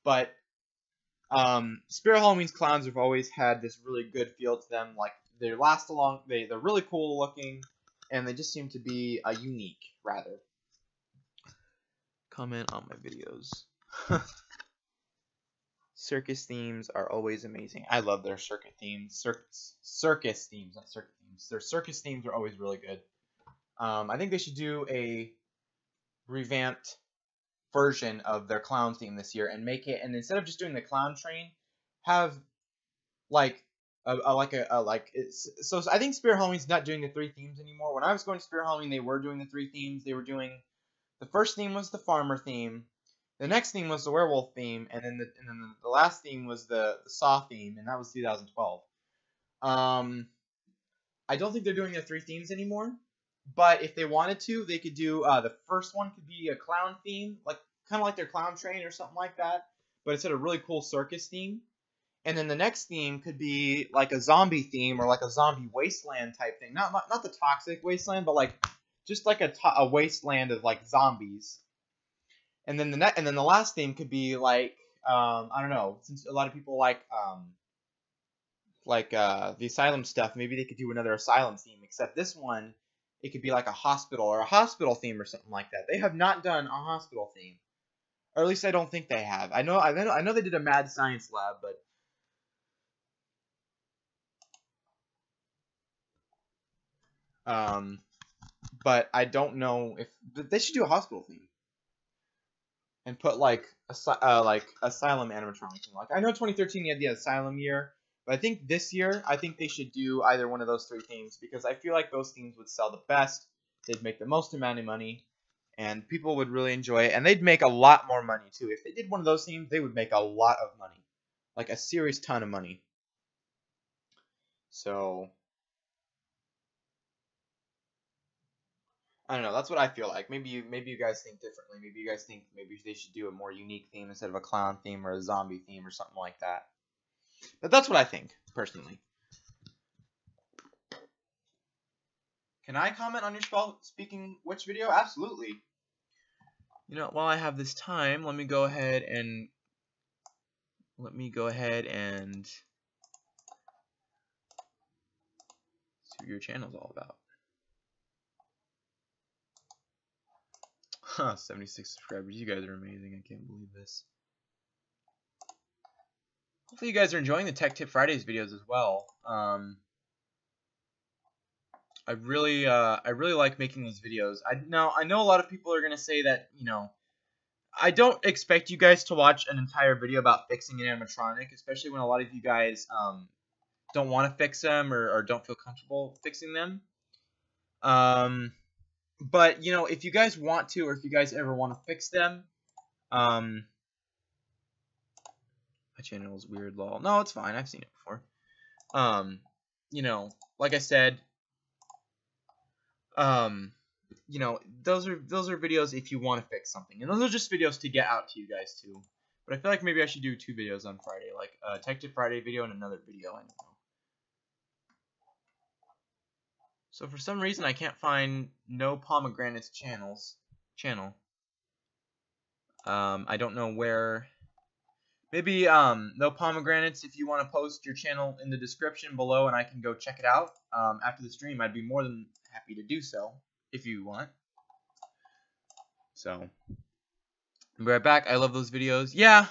A: but Spirit Halloween's clowns have always had this really good feel to them. Like they last along. They're really cool looking, and they just seem to be unique rather. Comment on my videos. Circus themes are always amazing. I love their circus themes. Circus themes, not circuit themes. Their circus themes are always really good. I think they should do a revamped version of their clown theme this year and make it. And instead of just doing the clown train, have so I think Spirit Halloween's not doing the 3 themes anymore. When I was going to Spirit Halloween, they were doing the 3 themes. They were doing the first theme was the farmer theme. The next theme was the werewolf theme, and then the last theme was the Saw theme, and that was 2012. I don't think they're doing the 3 themes anymore, but if they wanted to, they could do the first one could be a clown theme, kind of like their clown train or something like that, but instead a really cool circus theme. And then the next theme could be like a zombie theme or like a zombie wasteland type thing. Not the toxic wasteland, but just like a wasteland of zombies. And then the last theme could be I don't know, since a lot of people like the asylum stuff, maybe they could do another asylum theme, except this one it could be like a hospital theme or something like that. They have not done a hospital theme. Or at least I don't think they have. I know they did a Mad Science Lab, but I don't know if they should do a hospital theme and put asylum animatronics. I know 2013 you had the asylum year, but I think this year they should do either one of those 3 themes, because I feel like those themes would sell the best. They'd make the most amount of money, and people would really enjoy it, and they'd make a lot more money too. If they did one of those themes, they would make a lot of money, like a serious ton of money. So I don't know. That's what I feel like. Maybe you guys think differently. Maybe you guys think maybe they should do a more unique theme instead of a clown theme or a zombie theme or something like that. But that's what I think personally. Can I comment on your speaking witch video? Absolutely. You know, while I have this time, let me go ahead and see what your channel's all about. Huh, 76 subscribers. You guys are amazing. I can't believe this. Hopefully you guys are enjoying the Tech Tip Fridays videos as well. I really like making these videos. I know a lot of people are gonna say that, you know, I don't expect you guys to watch an entire video about fixing an animatronic, especially when a lot of you guys don't want to fix them or don't feel comfortable fixing them. But you know, if you guys want to, or if you guys ever want to fix them, my channel is weird, lol. No, it's fine. I've seen it before. You know, like I said, you know, those are videos if you want to fix something, and those are just videos to get out to you guys too. But I feel like maybe I should do 2 videos on Friday, like a Tech Tip Friday video and another video. I don't know. So for some reason I can't find No Pomegranate's channel. I don't know where. Maybe No Pomegranates, if you want to post your channel in the description below and I can go check it out after the stream, I'd be more than happy to do so if you want. So, I'll be right back. I love those videos. Yeah,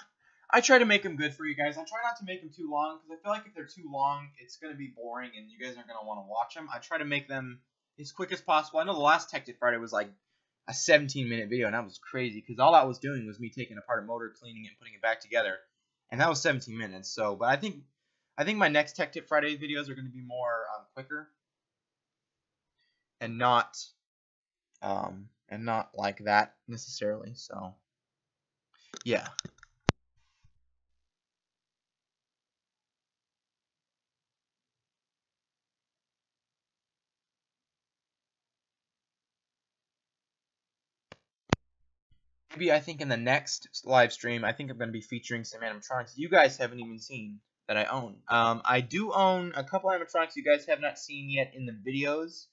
A: I try to make them good for you guys. I try not to make them too long because I feel like if they're too long, it's going to be boring and you guys aren't going to want to watch them. I try to make them as quick as possible. I know the last Tech Tip Friday was like a 17-minute video, and that was crazy because all that was doing was me taking apart a motor, cleaning it, and putting it back together. And that was 17 minutes. So, but I think my next Tech Tip Friday videos are going to be more quicker and not like that necessarily. So, yeah. Maybe I think in the next live stream, I think I'm going to be featuring some animatronics you guys haven't even seen that I own. I do own a couple animatronics you guys have not seen yet in the videos.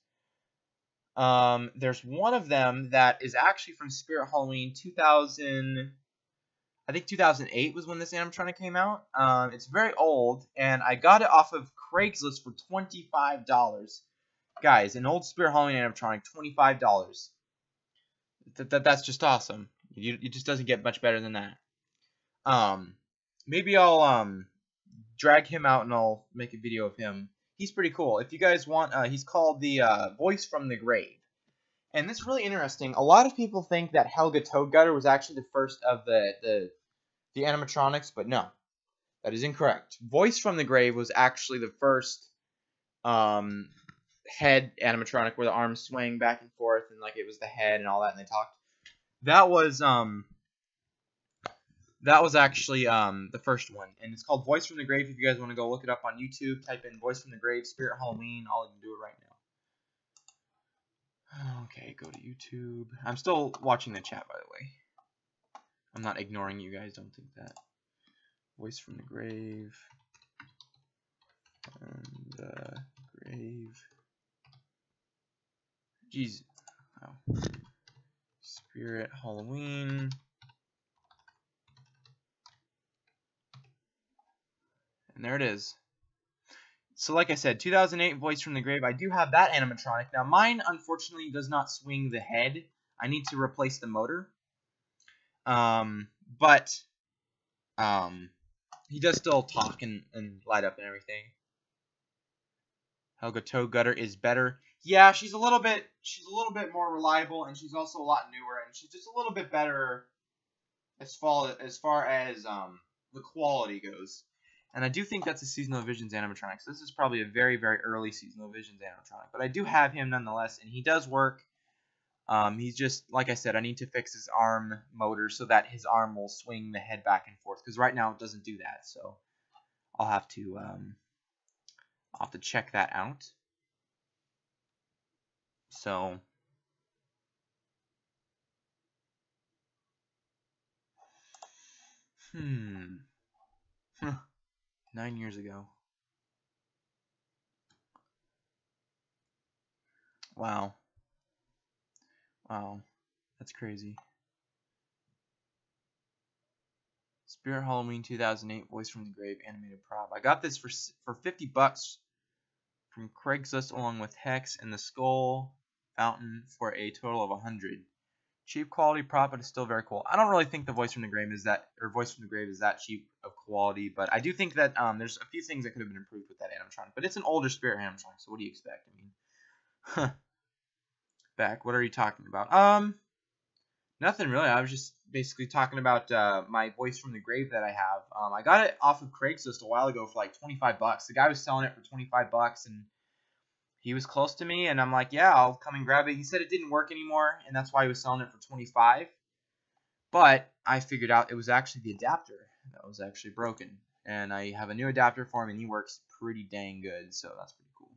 A: There's one of them that is actually from Spirit Halloween 2000. I think 2008 was when this animatronic came out. It's very old, and I got it off of Craigslist for $25. Guys, an old Spirit Halloween animatronic, $25. That's just awesome. It just doesn't get much better than that. Maybe I'll drag him out and I'll make a video of him. He's pretty cool. If you guys want, he's called the Voice from the Grave. And this is really interesting. A lot of people think that Helga Toadgutter was actually the first of the animatronics, but no. That is incorrect. Voice from the Grave was actually the first head animatronic where the arms swang back and forth and like it was the head and all that and they talked. That was actually the first one, and it's called Voice from the Grave. If you guys want to go look it up on YouTube, type in Voice from the Grave, Spirit Halloween. I'll even do it right now. Okay, go to YouTube. I'm still watching the chat, by the way. I'm not ignoring you guys. Don't think that. Voice from the Grave. From the Grave. Jeez. Oh. Spirit Halloween. And there it is. So like I said, 2008 Voice from the Grave. I do have that animatronic. Now mine, unfortunately, does not swing the head. I need to replace the motor. But he does still talk and light up and everything. Helga Toadgutter is better. Yeah, she's a little bit more reliable, and she's also a lot newer, and she's just a little bit better as far as the quality goes. And I do think that's a Seasonal Visions animatronic. So this is probably a very, very early Seasonal Visions animatronic. But I do have him nonetheless, and he does work. He's just, like I said, I need to fix his arm motor so that his arm will swing the head back and forth. Because right now it doesn't do that. So I'll have to check that out. So Huh. 9 years ago. Wow. Wow. That's crazy. Spirit Halloween 2008 Voice from the Grave animated prop. I got this for $50 from Craigslist along with Hex and the Skull Fountain for a total of $100. Cheap quality prop, but it's still very cool. I don't really think the Voice from the Grave is that cheap of quality, but I do think that there's a few things that could have been improved with that animatronic. But it's an older Spirit animatronic, so what do you expect? I mean, back. What are you talking about? Nothing really. I was just basically talking about my Voice from the Grave that I have. I got it off of Craigslist a while ago for like $25. The guy was selling it for $25, and he was close to me, and I'm like, yeah, I'll come and grab it. He said it didn't work anymore, and that's why he was selling it for $25. But I figured out it was actually the adapter that was actually broken, and I have a new adapter for him, and he works pretty dang good, so that's pretty cool.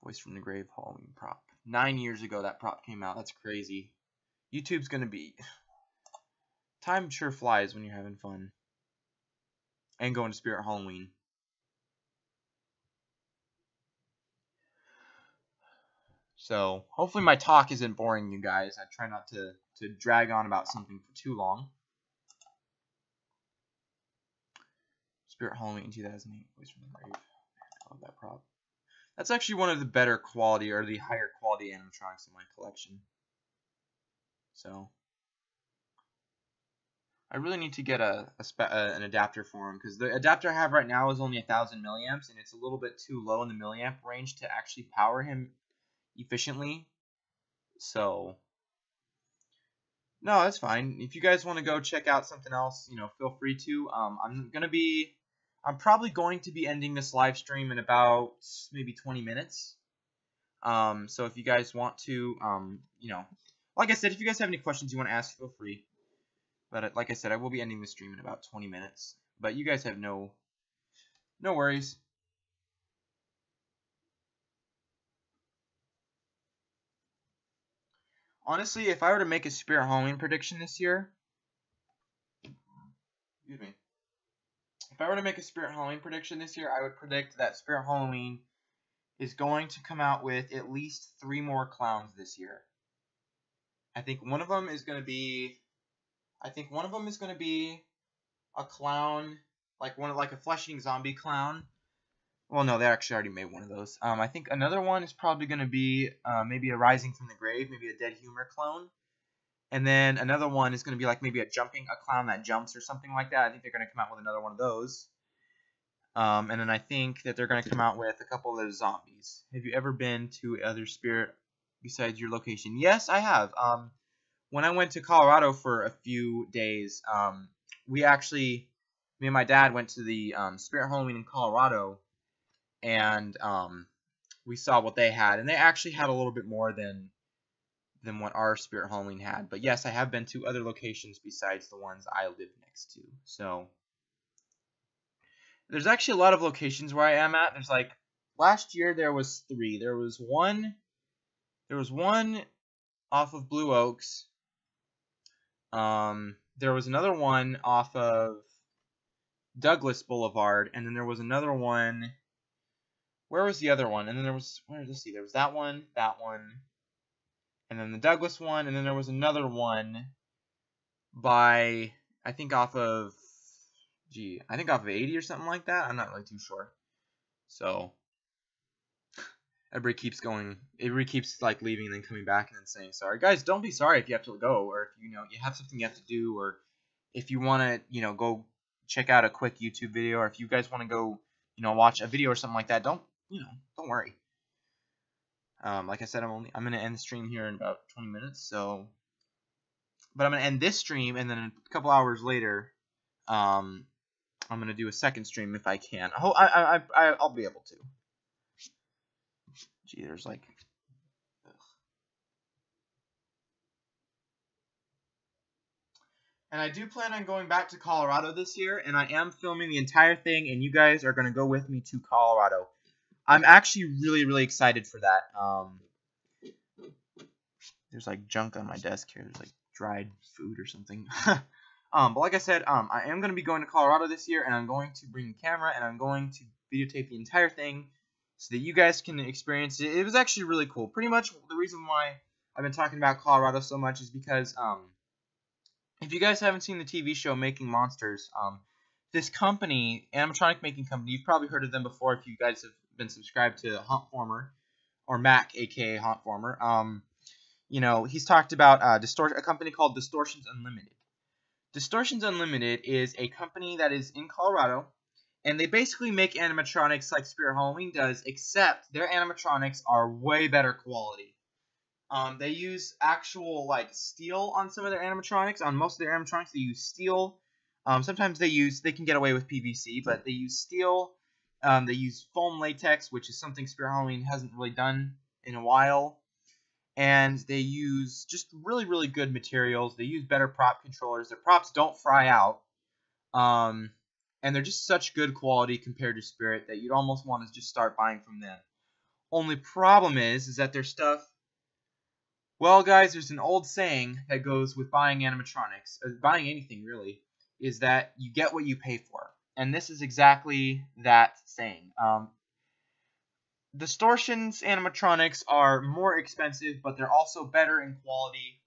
A: Voice from the Grave Halloween prop. 9 years ago that prop came out. That's crazy. YouTube's gonna be... Time sure flies when you're having fun. And going to Spirit Halloween. So, hopefully my talk isn't boring you guys. I try not to drag on about something for too long. Spirit Halloween 2008, Voice from the Grave. I love that prop. That's actually one of the better quality, or the higher quality animatronics in my collection. So, I really need to get an adapter for him, because the adapter I have right now is only 1,000 milliamps, and it's a little bit too low in the milliamp range to actually power him efficiently. So, no, that's fine. If you guys want to go check out something else, feel free to. I'm probably going to be ending this live stream in about maybe 20 minutes. So if you guys want to, like I said, if you guys have any questions you want to ask, feel free. But like I said, I will be ending the stream in about 20 minutes. But you guys have no worries. Honestly, if I were to make a Spirit Halloween prediction this year, excuse me. If I were to make a Spirit Halloween prediction this year, I would predict that Spirit Halloween is going to come out with at least 3 more clowns this year. I think one of them is going to be a clown, like a flesh-eating zombie clown. Well, no, they actually already made one of those. I think another one is probably going to be maybe a Rising from the Grave, maybe a Dead Humor clone. And then another one is going to be like maybe a clown that jumps or something like that. I think they're going to come out with another one of those. And then I think that they're going to come out with a couple of those zombies. Have you ever been to other Spirit besides your location? Yes, I have. When I went to Colorado for a few days, me and my dad went to the Spirit Halloween in Colorado, and we saw what they had, and they actually had a little bit more than what our Spirit Halloween had. But yes, I have been to other locations besides the ones I live next to. So there's actually a lot of locations where I am at. There's like last year there was 3. There was one off of Blue Oaks. There was another one off of Douglas Boulevard, and then there was another one. Where was the other one? And then there was, let's see, there was that one, and then the Douglas one, and then there was another one by, I think off of 80 or something like that. I'm not really too sure. So everybody keeps like leaving and then coming back and then saying sorry. Guys, don't be sorry if you have to go, or if you have something you have to do, or if you want to go check out a quick YouTube video, or if you guys want to go watch a video or something like that. Don't worry. Like I said, I'm gonna end the stream here in about 20 minutes. So, but I'm gonna end this stream, and then a couple hours later, I'm gonna do a second stream if I can. I'll be able to. Gee, there's like. Ugh. And I do plan on going back to Colorado this year, and I am filming the entire thing, and you guys are gonna go with me to Colorado. I'm actually really, really excited for that. There's like junk on my desk here. There's like dried food or something. But like I said, I am going to be going to Colorado this year, and I'm going to bring the camera, and I'm going to videotape the entire thing. so that you guys can experience it. It was actually really cool. Pretty much the reason why I've been talking about Colorado so much is because if you guys haven't seen the TV show Making Monsters, this company, animatronic making company, you've probably heard of them before if you guys have been subscribed to Hauntformer or Mac, aka Hauntformer. You know, he's talked about a company called Distortions Unlimited. Distortions Unlimited is a company that is in Colorado, and they basically make animatronics like Spirit Halloween does, except their animatronics are way better quality. They use actual like steel on some of their animatronics. On most of their animatronics, they use steel. Sometimes they can get away with PVC, but they use steel. They use foam latex, which is something Spirit Halloween hasn't really done in a while. And they use just really, really good materials. They use better prop controllers. Their props don't fry out. And they're just such good quality compared to Spirit that you'd almost want to just start buying from them. Only problem is that their stuff... Well, guys, there's an old saying that goes with buying animatronics, buying anything really, is that you get what you pay for. And this is exactly that saying. Distortions animatronics are more expensive, but they're also better in quality,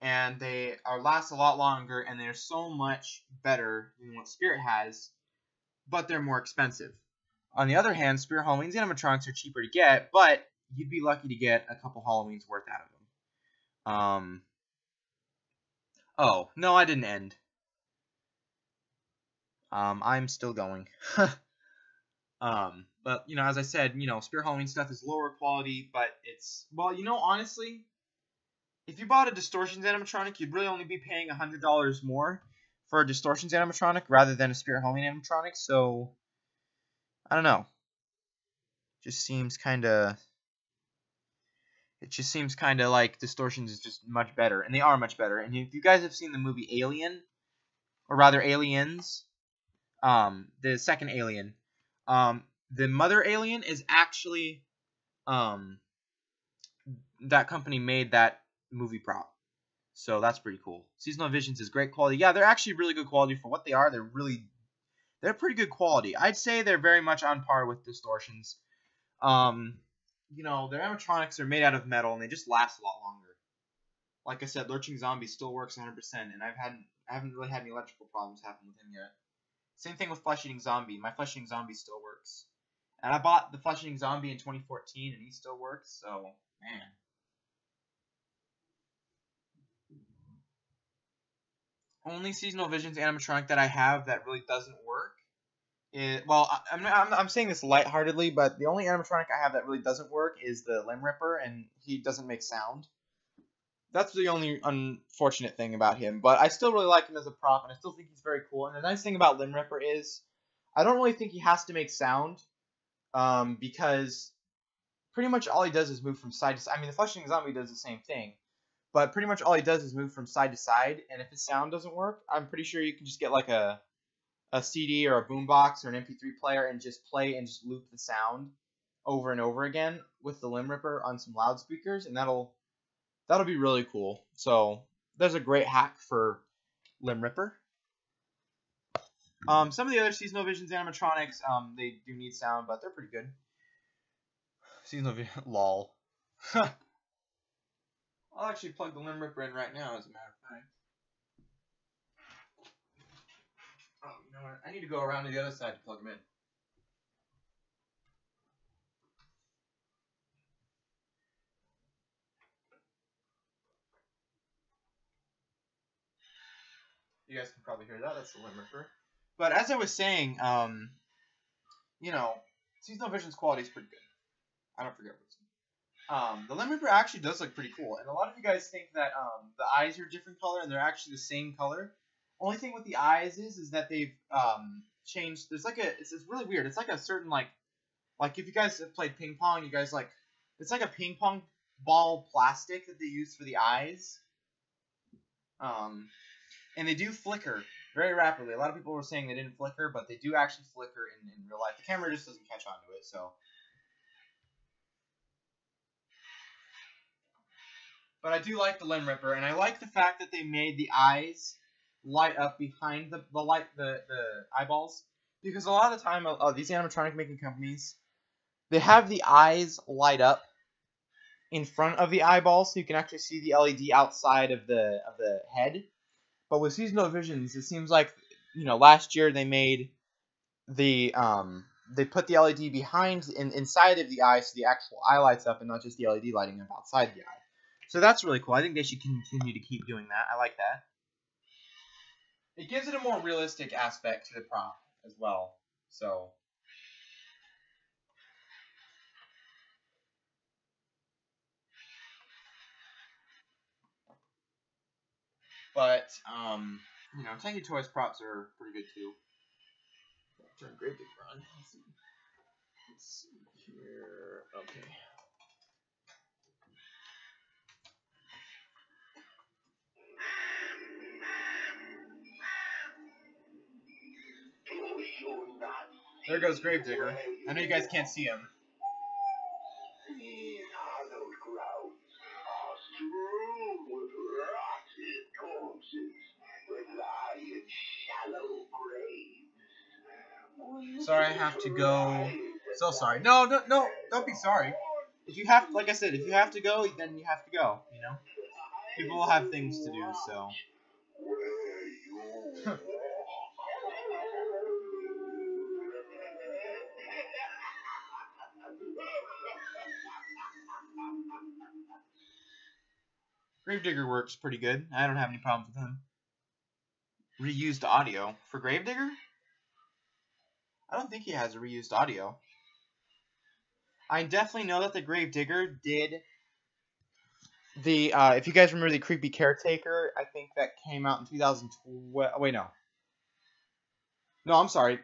A: and they last a lot longer, and they're so much better than what Spirit has, but they're more expensive. On the other hand, Spirit Halloween's animatronics are cheaper to get, but you'd be lucky to get a couple Halloweens worth out of them. Oh, no, I didn't end. I'm still going. But, you know, as I said, you know, Spirit Halloween stuff is lower quality, but it's, well, you know, honestly, if you bought a Distortions animatronic, you'd really only be paying $100 more for a Distortions animatronic rather than a Spirit Halloween animatronic, so, I don't know. It just seems kind of like Distortions is just much better, and they are much better. And if you guys have seen the movie Alien, or rather Aliens, the second Alien, the mother alien is actually, that company made that movie prop. So that's pretty cool. Seasonal Visions is great quality. Yeah, they're actually really good quality for what they are. They're pretty good quality. I'd say they're very much on par with Distortions. You know, their animatronics are made out of metal and they just last a lot longer. Like I said, Lurching Zombie still works 100%, and I haven't really had any electrical problems happen with him yet. Same thing with Flesh Eating Zombie. My Flesh Eating Zombie still works. And I bought the Flesh Eating Zombie in 2014, and he still works, so, man. Only Seasonal Visions animatronic that I have that really doesn't work is, well, I'm saying this lightheartedly, but the only animatronic I have that really doesn't work is the Limb Ripper, and he doesn't make sound. That's the only unfortunate thing about him, but I still really like him as a prop, and I still think he's very cool. And the nice thing about Limb Ripper is I don't really think he has to make sound. Because pretty much all he does is move from side to side. I mean, the Flesh Eating Zombie does the same thing, but pretty much all he does is move from side to side, and if his sound doesn't work, I'm pretty sure you can just get like a CD or a boombox or an MP3 player and just play and just loop the sound over and over again with the Limb Ripper on some loudspeakers, and that'll be really cool. So there's a great hack for Limb Ripper. Some of the other Seasonal Visions animatronics, they do need sound, but they're pretty good. Seasonal Vision, lol. I'll actually plug the Limb Ripper in right now, as a matter of fact. Oh, you know what? I need to go around to the other side to plug him in. You guys can probably hear that. That's the Limb Ripper. But as I was saying, you know, Seasonal Vision's quality is pretty good. I don't forget what the Limb Ripper actually does look pretty cool. And a lot of you guys think that the eyes are a different color, and they're actually the same color. Only thing with the eyes is that they've changed. There's like it's really weird. It's like a certain like if you guys have played ping pong, you guys it's like a ping pong ball plastic that they use for the eyes. And they do flicker very rapidly. A lot of people were saying they didn't flicker, but they do actually flicker in real life. The camera just doesn't catch on to it, so. But I do like the Limb Ripper, and I like the fact that they made the eyes light up behind the eyeballs, because a lot of the time these animatronic making companies, they have the eyes light up in front of the eyeball, so you can actually see the LED outside of the head. But with seasonal visions, it seems like, you know, last year they made the they put the LED behind inside of the eye, so the actual eye lights up and not just the LED lighting up outside the eye. So that's really cool. I think they should continue to keep doing that. I like that. It gives it a more realistic aspect to the prop as well. So, but you know, Tanky Toys props are pretty good too. Turn Gravedigger on. Let's see here. Okay. There goes Gravedigger. I know you guys can't see him.
B: These hallowed grounds are strewn with rotted corpses that lie in shallow graves.
A: Sorry, I have to go. So sorry. No, don't be sorry. If you have, like I said, if you have to go, then you have to go. You know, people will have things to do. So. Gravedigger works pretty good. I don't have any problems with him. Reused audio for Gravedigger? I don't think he has a reused audio. I definitely know that the Gravedigger did the, if you guys remember the Creepy Caretaker, I think that came out in 2012. Wait, no. No, I'm sorry.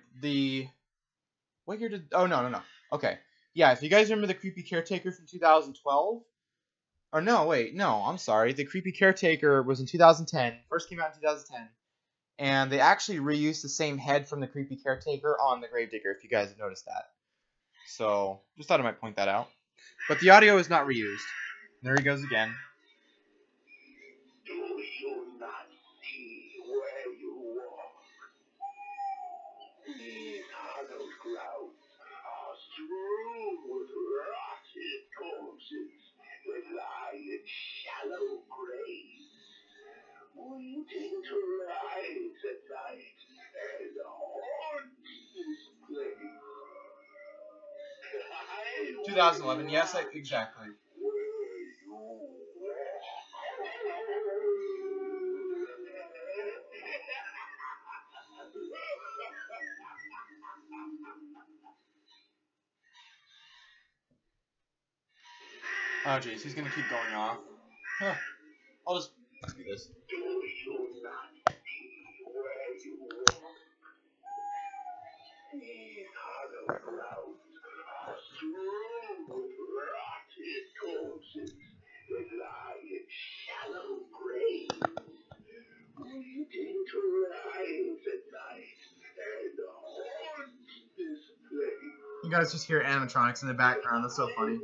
A: What year did, oh, no. Okay. Yeah, if you guys remember the Creepy Caretaker from 2012, or no, wait, no, I'm sorry. The Creepy Caretaker was in 2010, first came out in 2010, and they actually reused the same head from the Creepy Caretaker on the Gravedigger, if you guys have noticed that. So, just thought I might point that out. But the audio is not reused. There he goes again.
B: Do you not see where you walk? These hallowed grounds are strewn with rotted corpses that lie in shallow graves, waiting to rise at night and haunt this place.
A: 2011, yes, exactly. Oh, jeez, he's gonna keep going off. Huh. I'll just do this.
B: Do you not see where you walk? These hallowed grounds are strewn with rotted corpses that lie in shallow graves, waiting to rise at night and haunt this place.
A: You guys just hear animatronics in the background. That's so funny.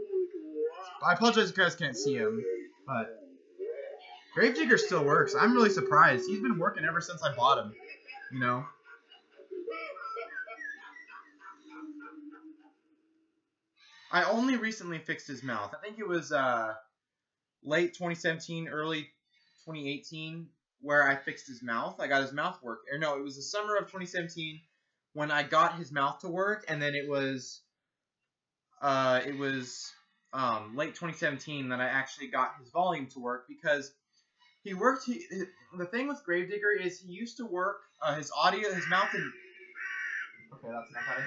A: I apologize if you guys can't see him, but Gravedigger still works. I'm really surprised. He's been working ever since I bought him, you know. I only recently fixed his mouth. I think it was late 2017, early 2018, where I fixed his mouth. I got his mouth work. Or no, it was the summer of 2017 when I got his mouth to work, and then it was late 2017 that I actually got his volume to work, because he worked. The thing with Gravedigger is he used to work his audio, his mouth, and okay, that's enough out of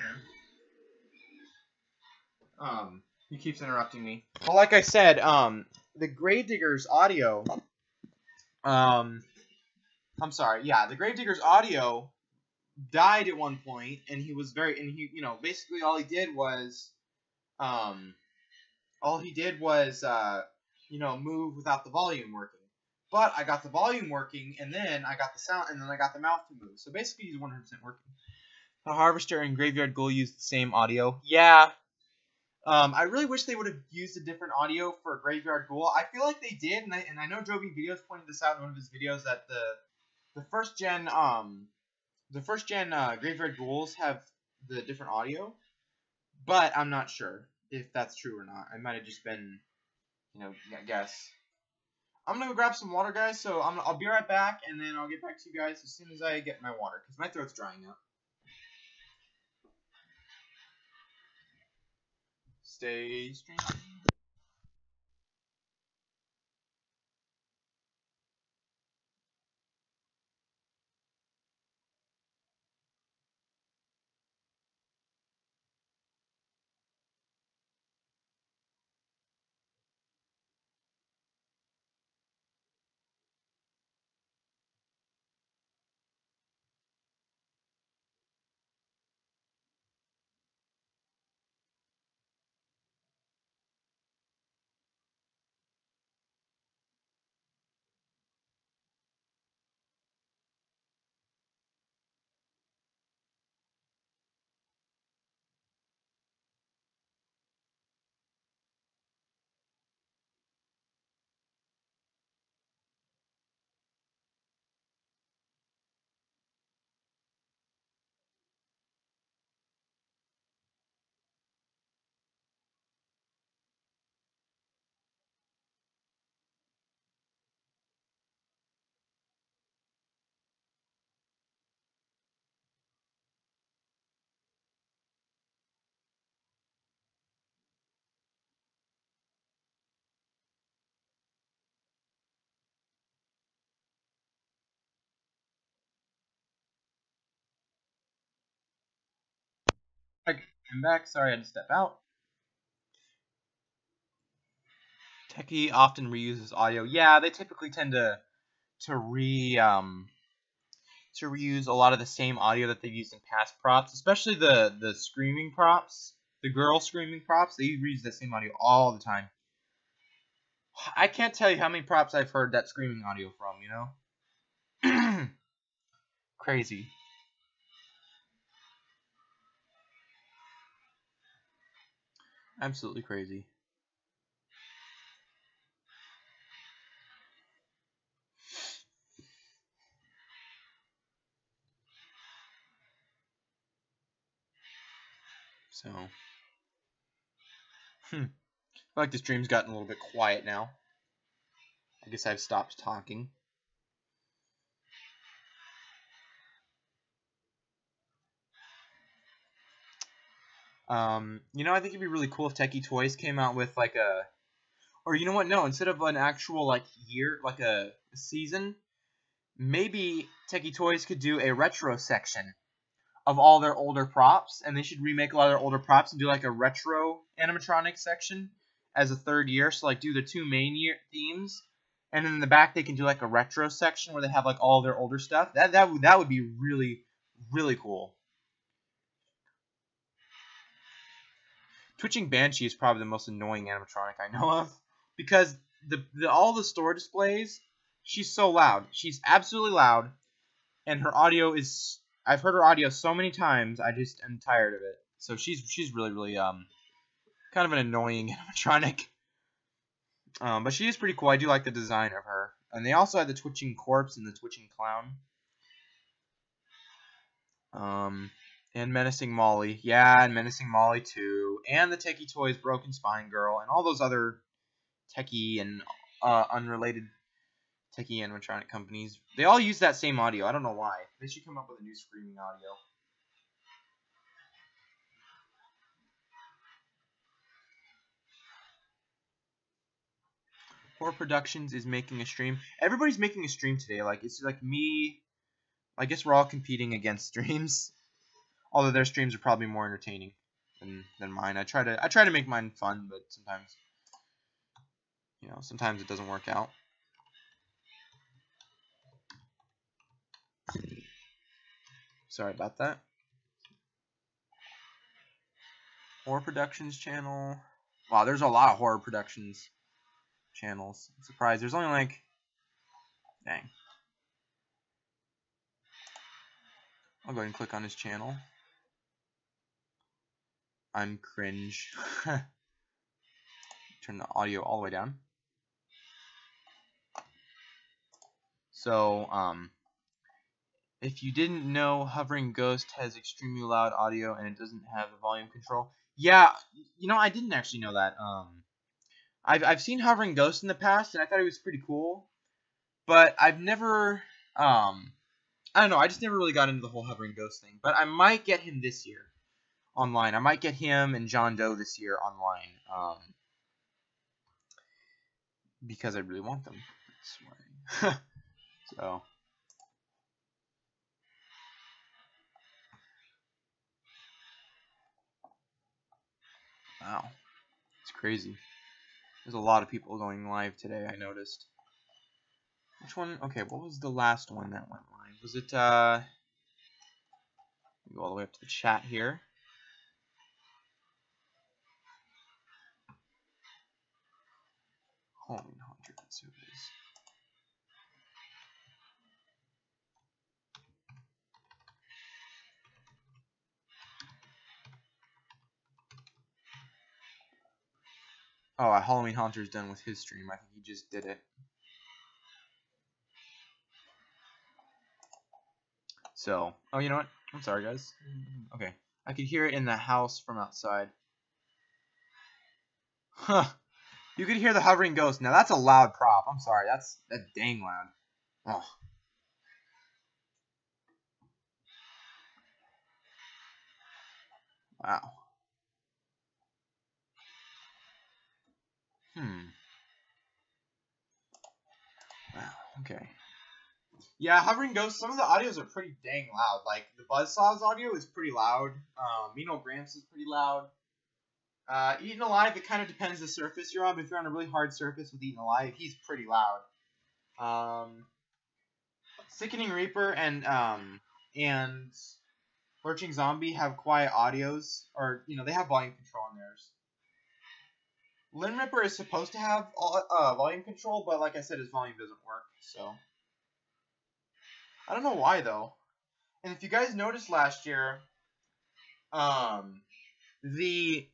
A: him. He keeps interrupting me. Well, like I said, the Gravedigger's audio. I'm sorry. Yeah, the Gravedigger's audio died at one point, and he was basically all he did was move without the volume working. But I got the volume working, and then I got the sound, and then I got the mouth to move. So basically, he's 100% working. The Harvester and Graveyard Ghoul use the same audio. Yeah. I really wish they would have used a different audio for Graveyard Ghoul. I feel like they did, and I know Joby Videos pointed this out in one of his videos, that the first gen Graveyard Ghouls have the different audio, but I'm not sure. if that's true or not. I might have just been, guess. I'm gonna go grab some water, guys. So I'll be right back, and then I'll get back to you guys as soon as I get my water, because my throat's drying up. Stay streaming. I'm back. Sorry, I had to step out. Techie often reuses audio. Yeah, they typically tend to reuse a lot of the same audio that they've used in past props, especially the screaming props, the girl screaming props. They reuse the same audio all the time. I can't tell you how many props I've heard that screaming audio from. Crazy. Absolutely crazy. So, I feel like the stream's gotten a little bit quiet now. I guess I've stopped talking. I think it'd be really cool if Techie Toys came out with like a, or you know what? No, instead of an actual like year, like a season, maybe Techie Toys could do a retro section of all their older props, and they should remake a lot of their older props and do like a retro animatronic section as a third year. So like do the two main year themes, and then in the back they can do like a retro section where they have like all their older stuff. That would be really, really cool. Twitching Banshee is probably the most annoying animatronic I know of, because all the store displays, she's so loud. She's absolutely loud, and her audio is, I've heard her audio so many times, I just am tired of it. So she's really, really kind of an annoying animatronic. But she is pretty cool. I do like the design of her. And they also had the Twitching Corpse and the Twitching Clown. And Menacing Molly. Yeah, and Menacing Molly too. And the Techie Toys Broken Spine Girl. And all those other techie and unrelated techie animatronic companies. They all use that same audio. I don't know why. They should come up with a new screaming audio. Horror Productions is making a stream. Everybody's making a stream today. Like, it's like me. I guess we're all competing against streams. Although their streams are probably more entertaining than mine. I try to make mine fun, but sometimes it doesn't work out. Sorry about that. Horror Productions channel. Wow, there's a lot of Horror Productions channels. I'm surprised. There's only like, dang. I'll go ahead and click on his channel. I'm cringe. Turn the audio all the way down. So, if you didn't know, Hovering Ghost has extremely loud audio and it doesn't have the volume control. Yeah, you know, I didn't actually know that. I've seen Hovering Ghost in the past, and I thought he was pretty cool, but I've never I don't know. I just never really got into the whole Hovering Ghost thing. But I might get him this year online. I might get him and John Doe this year online, because I really want them. So. Wow, it's crazy. There's a lot of people going live today, I noticed. Which one? Okay, what was the last one that went live? Was it, let me go all the way up to the chat here. Halloween Hunter, let's see what it is. Oh, Halloween Hunter's done with his stream. I think he just did it. So, oh, you know what? I'm sorry, guys. Okay, I could hear it in the house from outside. Huh. You could hear the Hovering Ghost. Now, that's a loud prop. I'm sorry. That's dang loud. Oh. Wow. Wow, okay. Yeah, Hovering Ghost, some of the audios are pretty dang loud. Like, the Buzzsaw's audio is pretty loud. Mino Gramps is pretty loud. Eaten Alive, it kind of depends the surface you're on. But if you're on a really hard surface with Eaten Alive, he's pretty loud. Sickening Reaper and Lurching Zombie have quiet audios, or, you know, they have volume control on theirs. Limb Ripper is supposed to have volume control, but like I said, his volume doesn't work, so. I don't know why, though. And if you guys noticed last year, the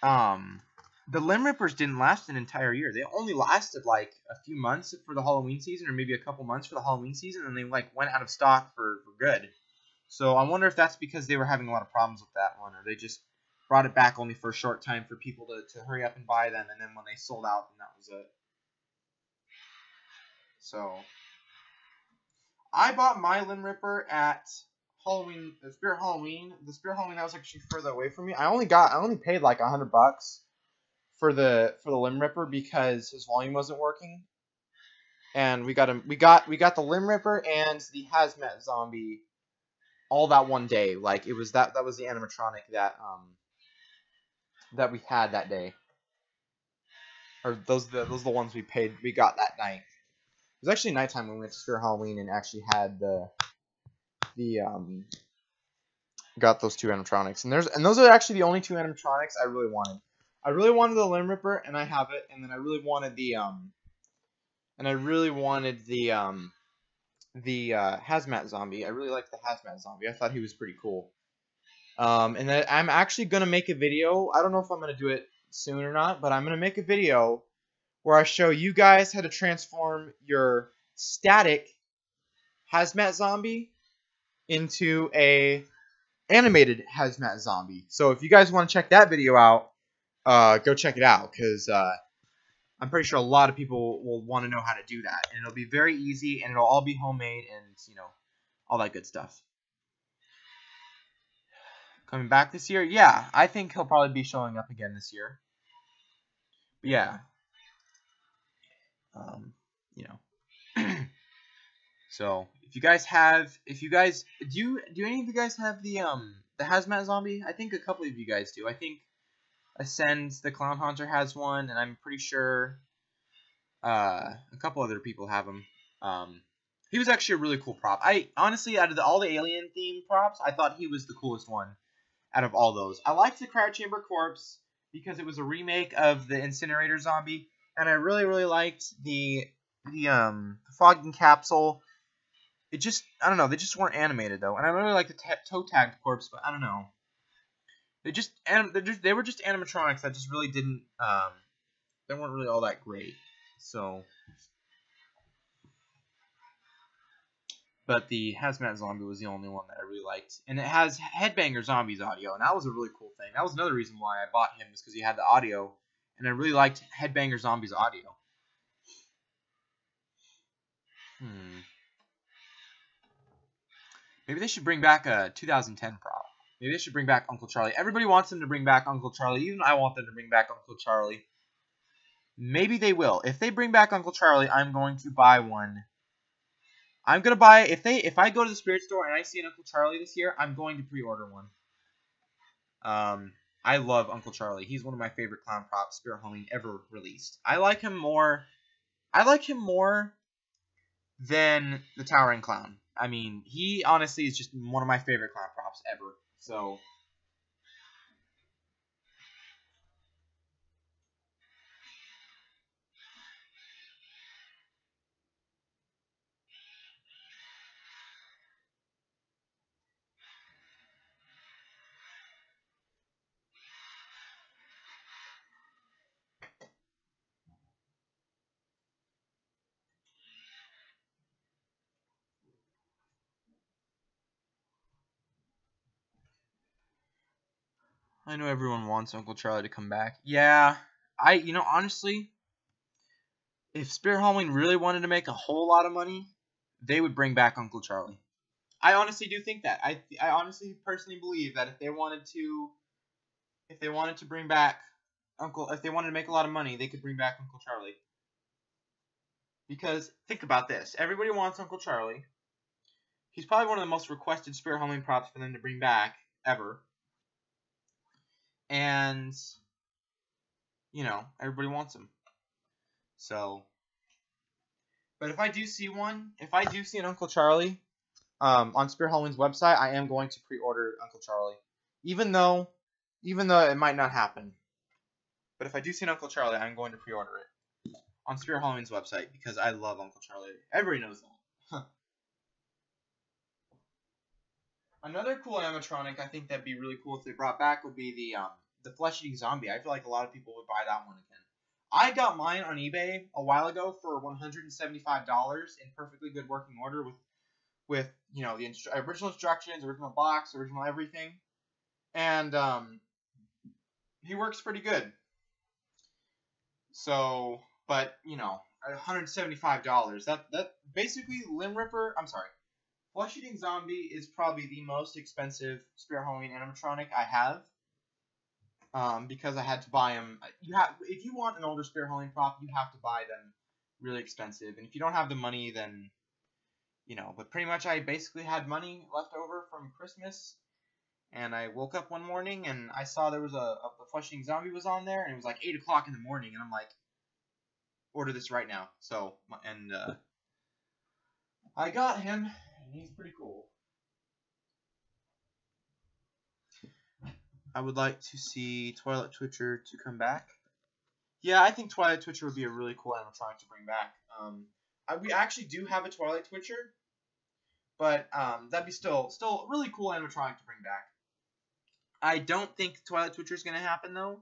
A: Limb Rippers didn't last an entire year. They only lasted like a few months for the Halloween season, or maybe a couple months for the Halloween season, and they like went out of stock for good. So I wonder if that's because they were having a lot of problems with that one, or they just brought it back only for a short time for people to hurry up and buy them, and then when they sold out, then that was it. So I bought my Limb Ripper at Halloween, the Spirit Halloween. The Spirit Halloween that was actually further away from me. I only paid like $100 for the Limb Ripper because his volume wasn't working. And we got the Limb Ripper and the Hazmat Zombie all that one day. Like, it was that was the animatronic that we had that day. Or those are the ones we got that night. It was actually nighttime when we went to Spirit Halloween and actually had got those two animatronics. And those are actually the only two animatronics I really wanted. I really wanted the Limb Ripper, and I have it, and then I really wanted the Hazmat Zombie. I really liked the Hazmat Zombie. I thought he was pretty cool. And then I'm actually gonna make a video. I don't know if I'm gonna do it soon or not, but I'm gonna make a video where I show you guys how to transform your static Hazmat Zombie into a animated Hazmat Zombie. So if you guys want to check that video out, go check it out, because I'm pretty sure a lot of people will want to know how to do that, and it'll be very easy, and it'll all be homemade, and you know, all that good stuff. Coming back this year, yeah, I think he'll probably be showing up again this year. But yeah, you know. So if you guys do any of you guys have the Hazmat Zombie? I think a couple of you guys do. I think Ascend the Clown Haunter has one, and I'm pretty sure a couple other people have him. He was actually a really cool prop. I honestly, out of all the alien themed props, I thought he was the coolest one out of all those. I liked the Cryo Chamber Corpse because it was a remake of the Incinerator Zombie, and I really liked the Fogging Capsule. It just, I don't know, they just weren't animated though, and I really like the Toe Tagged Corpse, but I don't know. They were just animatronics that just really didn't, they weren't really all that great. So, but the Hazmat Zombie was the only one that I really liked, and it has Headbanger Zombies audio, and that was a really cool thing. That was another reason why I bought him, was because he had the audio, and I really liked Headbanger Zombie's audio. Maybe they should bring back a 2010 prop. Maybe they should bring back Uncle Charlie. Everybody wants them to bring back Uncle Charlie. Even I want them to bring back Uncle Charlie. Maybe they will. If they bring back Uncle Charlie, I'm going to buy one. I'm gonna buy if I go to the Spirit store and I see an Uncle Charlie this year, I'm going to pre-order one. I love Uncle Charlie. He's one of my favorite clown props Spirit Halloween ever released. I like him more than the Towering Clown. I mean, he honestly is just one of my favorite clown props ever. So I know everyone wants Uncle Charlie to come back. Yeah, honestly, if Spirit Halloween really wanted to make a whole lot of money, they would bring back Uncle Charlie. I honestly do think that. I honestly personally believe that if they wanted to bring back if they wanted to make a lot of money, they could bring back Uncle Charlie. Because think about this. Everybody wants Uncle Charlie. He's probably one of the most requested Spirit Halloween props for them to bring back ever. And everybody wants him. So, but if I do see an Uncle Charlie on Spirit Halloween's website, I am going to pre-order Uncle Charlie. Even though it might not happen. But if I do see an Uncle Charlie, I'm going to pre-order it on Spirit Halloween's website because I love Uncle Charlie. Everybody knows that. Another cool animatronic I think that'd be really cool if they brought back would be the flesh-eating zombie. I feel like a lot of people would buy that one again. I got mine on eBay a while ago for $175 in perfectly good working order with the original instructions, original box, original everything, and he works pretty good. So, but $175. That basically Flesh-Eating Zombie is probably the most expensive Spirit Halloween animatronic I have. Because I had to buy them. If you want an older Spirit Halloween prop, you have to buy them really expensive. And if you don't have the money, then But pretty much, I basically had money left over from Christmas, and I woke up one morning and I saw there was a Flesh-Eating Zombie was on there, and it was like 8 o'clock in the morning, and I'm like, order this right now. So I got him, and he's pretty cool. I would like to see Twilight Twitcher to come back. Yeah, I think Twilight Twitcher would be a really cool animatronic to bring back. We actually do have a Twilight Twitcher, but that'd be still a really cool animatronic to bring back. I don't think Twilight Twitcher is going to happen, though,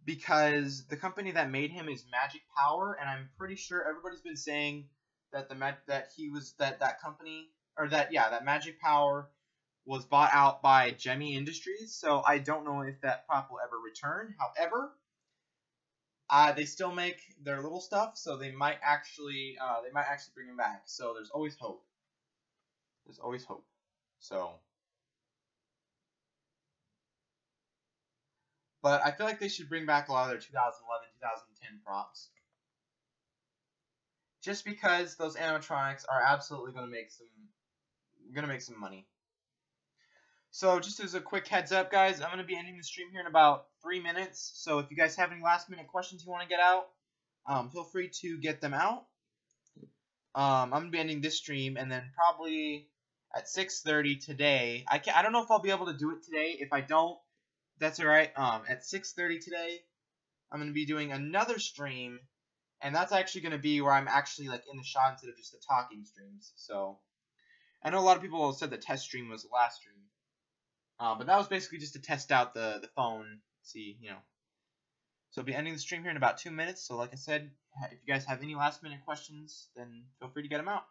A: because the company that made him is Magic Power, and I'm pretty sure everybody's been saying that that Magic Power was bought out by Gemmy Industries, so I don't know if that prop will ever return. However, they still make their little stuff, so they might actually bring him back. So there's always hope. There's always hope. So, but I feel like they should bring back a lot of their 2011, 2010 props. Just because those animatronics are absolutely going to make some money. So just as a quick heads up, guys, I'm going to be ending the stream here in about 3 minutes. So if you guys have any last minute questions you want to get out, feel free to get them out. I'm going to be ending this stream, and then probably at 6:30 today. I don't know if I'll be able to do it today. If I don't, that's all right. At 6:30 today, I'm going to be doing another stream, and that's actually going to be where I'm actually like in the shot instead of just the talking streams. So I know a lot of people said the test stream was the last stream. But that was basically just to test out the phone, see, So I'll be ending the stream here in about 2 minutes. So like I said, if you guys have any last minute questions, then feel free to get them out.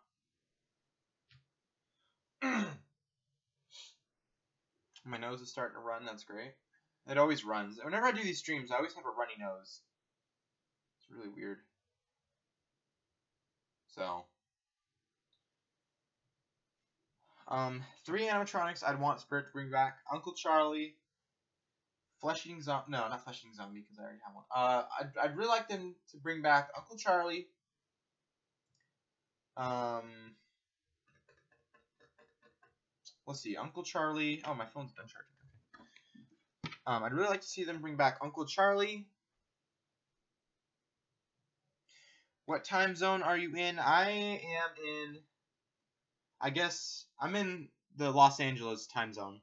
A: My nose is starting to run. That's great. It always runs. Whenever I do these streams, I always have a runny nose. It's really weird. So, 3 animatronics I'd want Spirit to bring back: Uncle Charlie, Flesh Eating Zombie. No, not Flesh Eating Zombie because I already have one. I'd really like them to bring back Uncle Charlie. Let's see, Uncle Charlie. Oh, my phone's done charging. I'd really like to see them bring back Uncle Charlie. What time zone are you in? I am in, I guess, I'm in the Los Angeles time zone.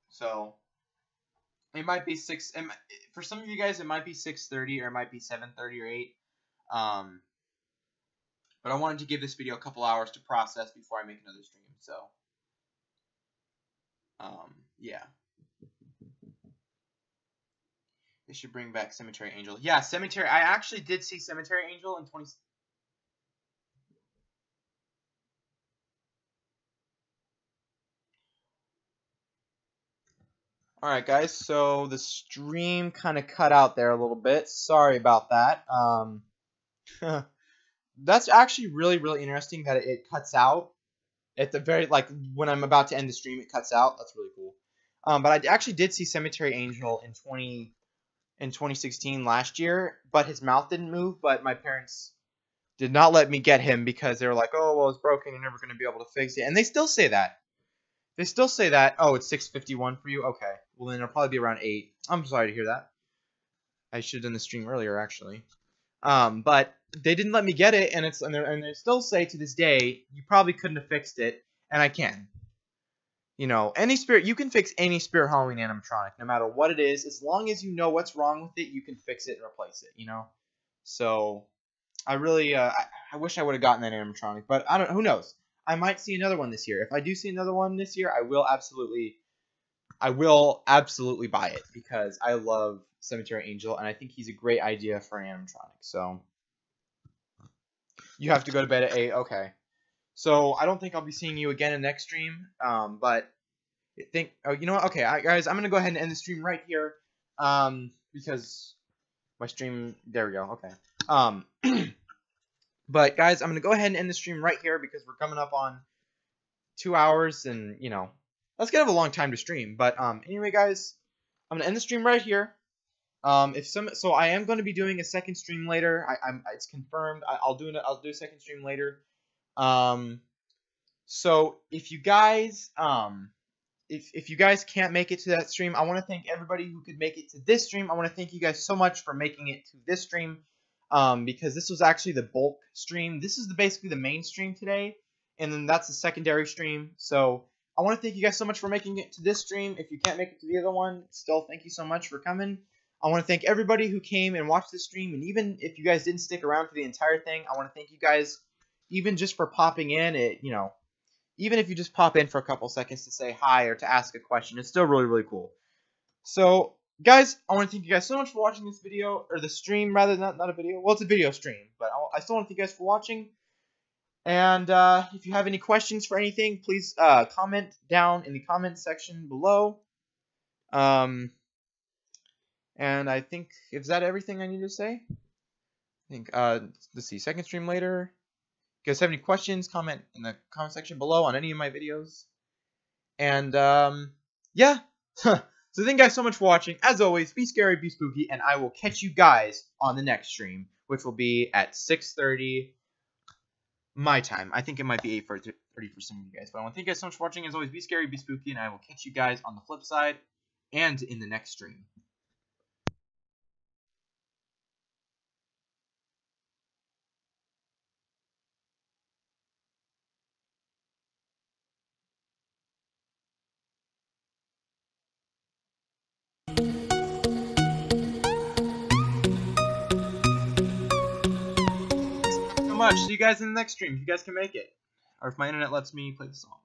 A: So, it might be 6, for some of you guys, it might be 6:30 or it might be 7:30 or 8. But I wanted to give this video a couple hours to process before I make another stream, so, yeah. They should bring back Cemetery Angel. Yeah, Cemetery, I actually did see Cemetery Angel in 20... Alright guys, so the stream kind of cut out there a little bit. Sorry about that. That's actually really interesting that it cuts out at the very, like, when I'm about to end the stream, it cuts out. That's really cool. But I actually did see Cemetery Angel in 2016 last year, but his mouth didn't move. But my parents did not let me get him because they were like, oh, well, it's broken, you're never going to be able to fix it. And they still say that. They still say that. Oh, it's 6:51 for you? Okay. Well, then it'll probably be around 8. I'm sorry to hear that. I should have done the stream earlier, actually. But they didn't let me get it, and they still say to this day, you probably couldn't have fixed it, and I can. You know, you can fix any Spirit Halloween animatronic, no matter what it is. As long as you know what's wrong with it, you can fix it and replace it, you know? So, I really, I wish I would have gotten that animatronic, but who knows? I might see another one this year. If I do see another one this year, I will absolutely buy it, because I love Cemetery Angel, and I think he's a great idea for an animatronic. So, you have to go to bed at 8. Okay. So, I don't think I'll be seeing you again in the next stream. But you know what? Okay, guys, I'm gonna go ahead and end the stream right here. Because my stream. There we go. Okay. But guys, I'm gonna go ahead and end the stream right here because we're coming up on 2 hours, and you know, that's kind of a long time to stream. But anyway, guys, I'm gonna end the stream right here. So I am going to be doing a second stream later. It's confirmed. I'll do a second stream later. So if you guys if you guys can't make it to that stream, I want to thank everybody who could make it to this stream. I want to thank you guys so much for making it to this stream. Because this was actually the bulk stream. This is basically the main stream today, and then that's the secondary stream. So I want to thank you guys so much for making it to this stream. If you can't make it to the other one, still thank you so much for coming. I want to thank everybody who came and watched this stream, and even if you guys didn't stick around for the entire thing, I want to thank you guys even just for popping in. Even if you just pop in for a couple seconds to say hi or to ask a question, it's still really cool. So, guys, I want to thank you guys so much for watching this video, or the stream, rather, not a video. Well, it's a video stream, but I still want to thank you guys for watching. And if you have any questions for anything, please comment down in the comment section below. And I think, is that everything I need to say? I think, let's see, second stream later. If you guys have any questions, comment in the comment section below on any of my videos. And, yeah. So thank you guys so much for watching. As always, be scary, be spooky, and I will catch you guys on the next stream, which will be at 6:30 my time. I think it might be 8:30 for some of you guys. But I want to thank you guys so much for watching. As always, be scary, be spooky, and I will catch you guys on the flip side and in the next stream. Much. See you guys in the next stream if you guys can make it, or if my internet lets me play the song.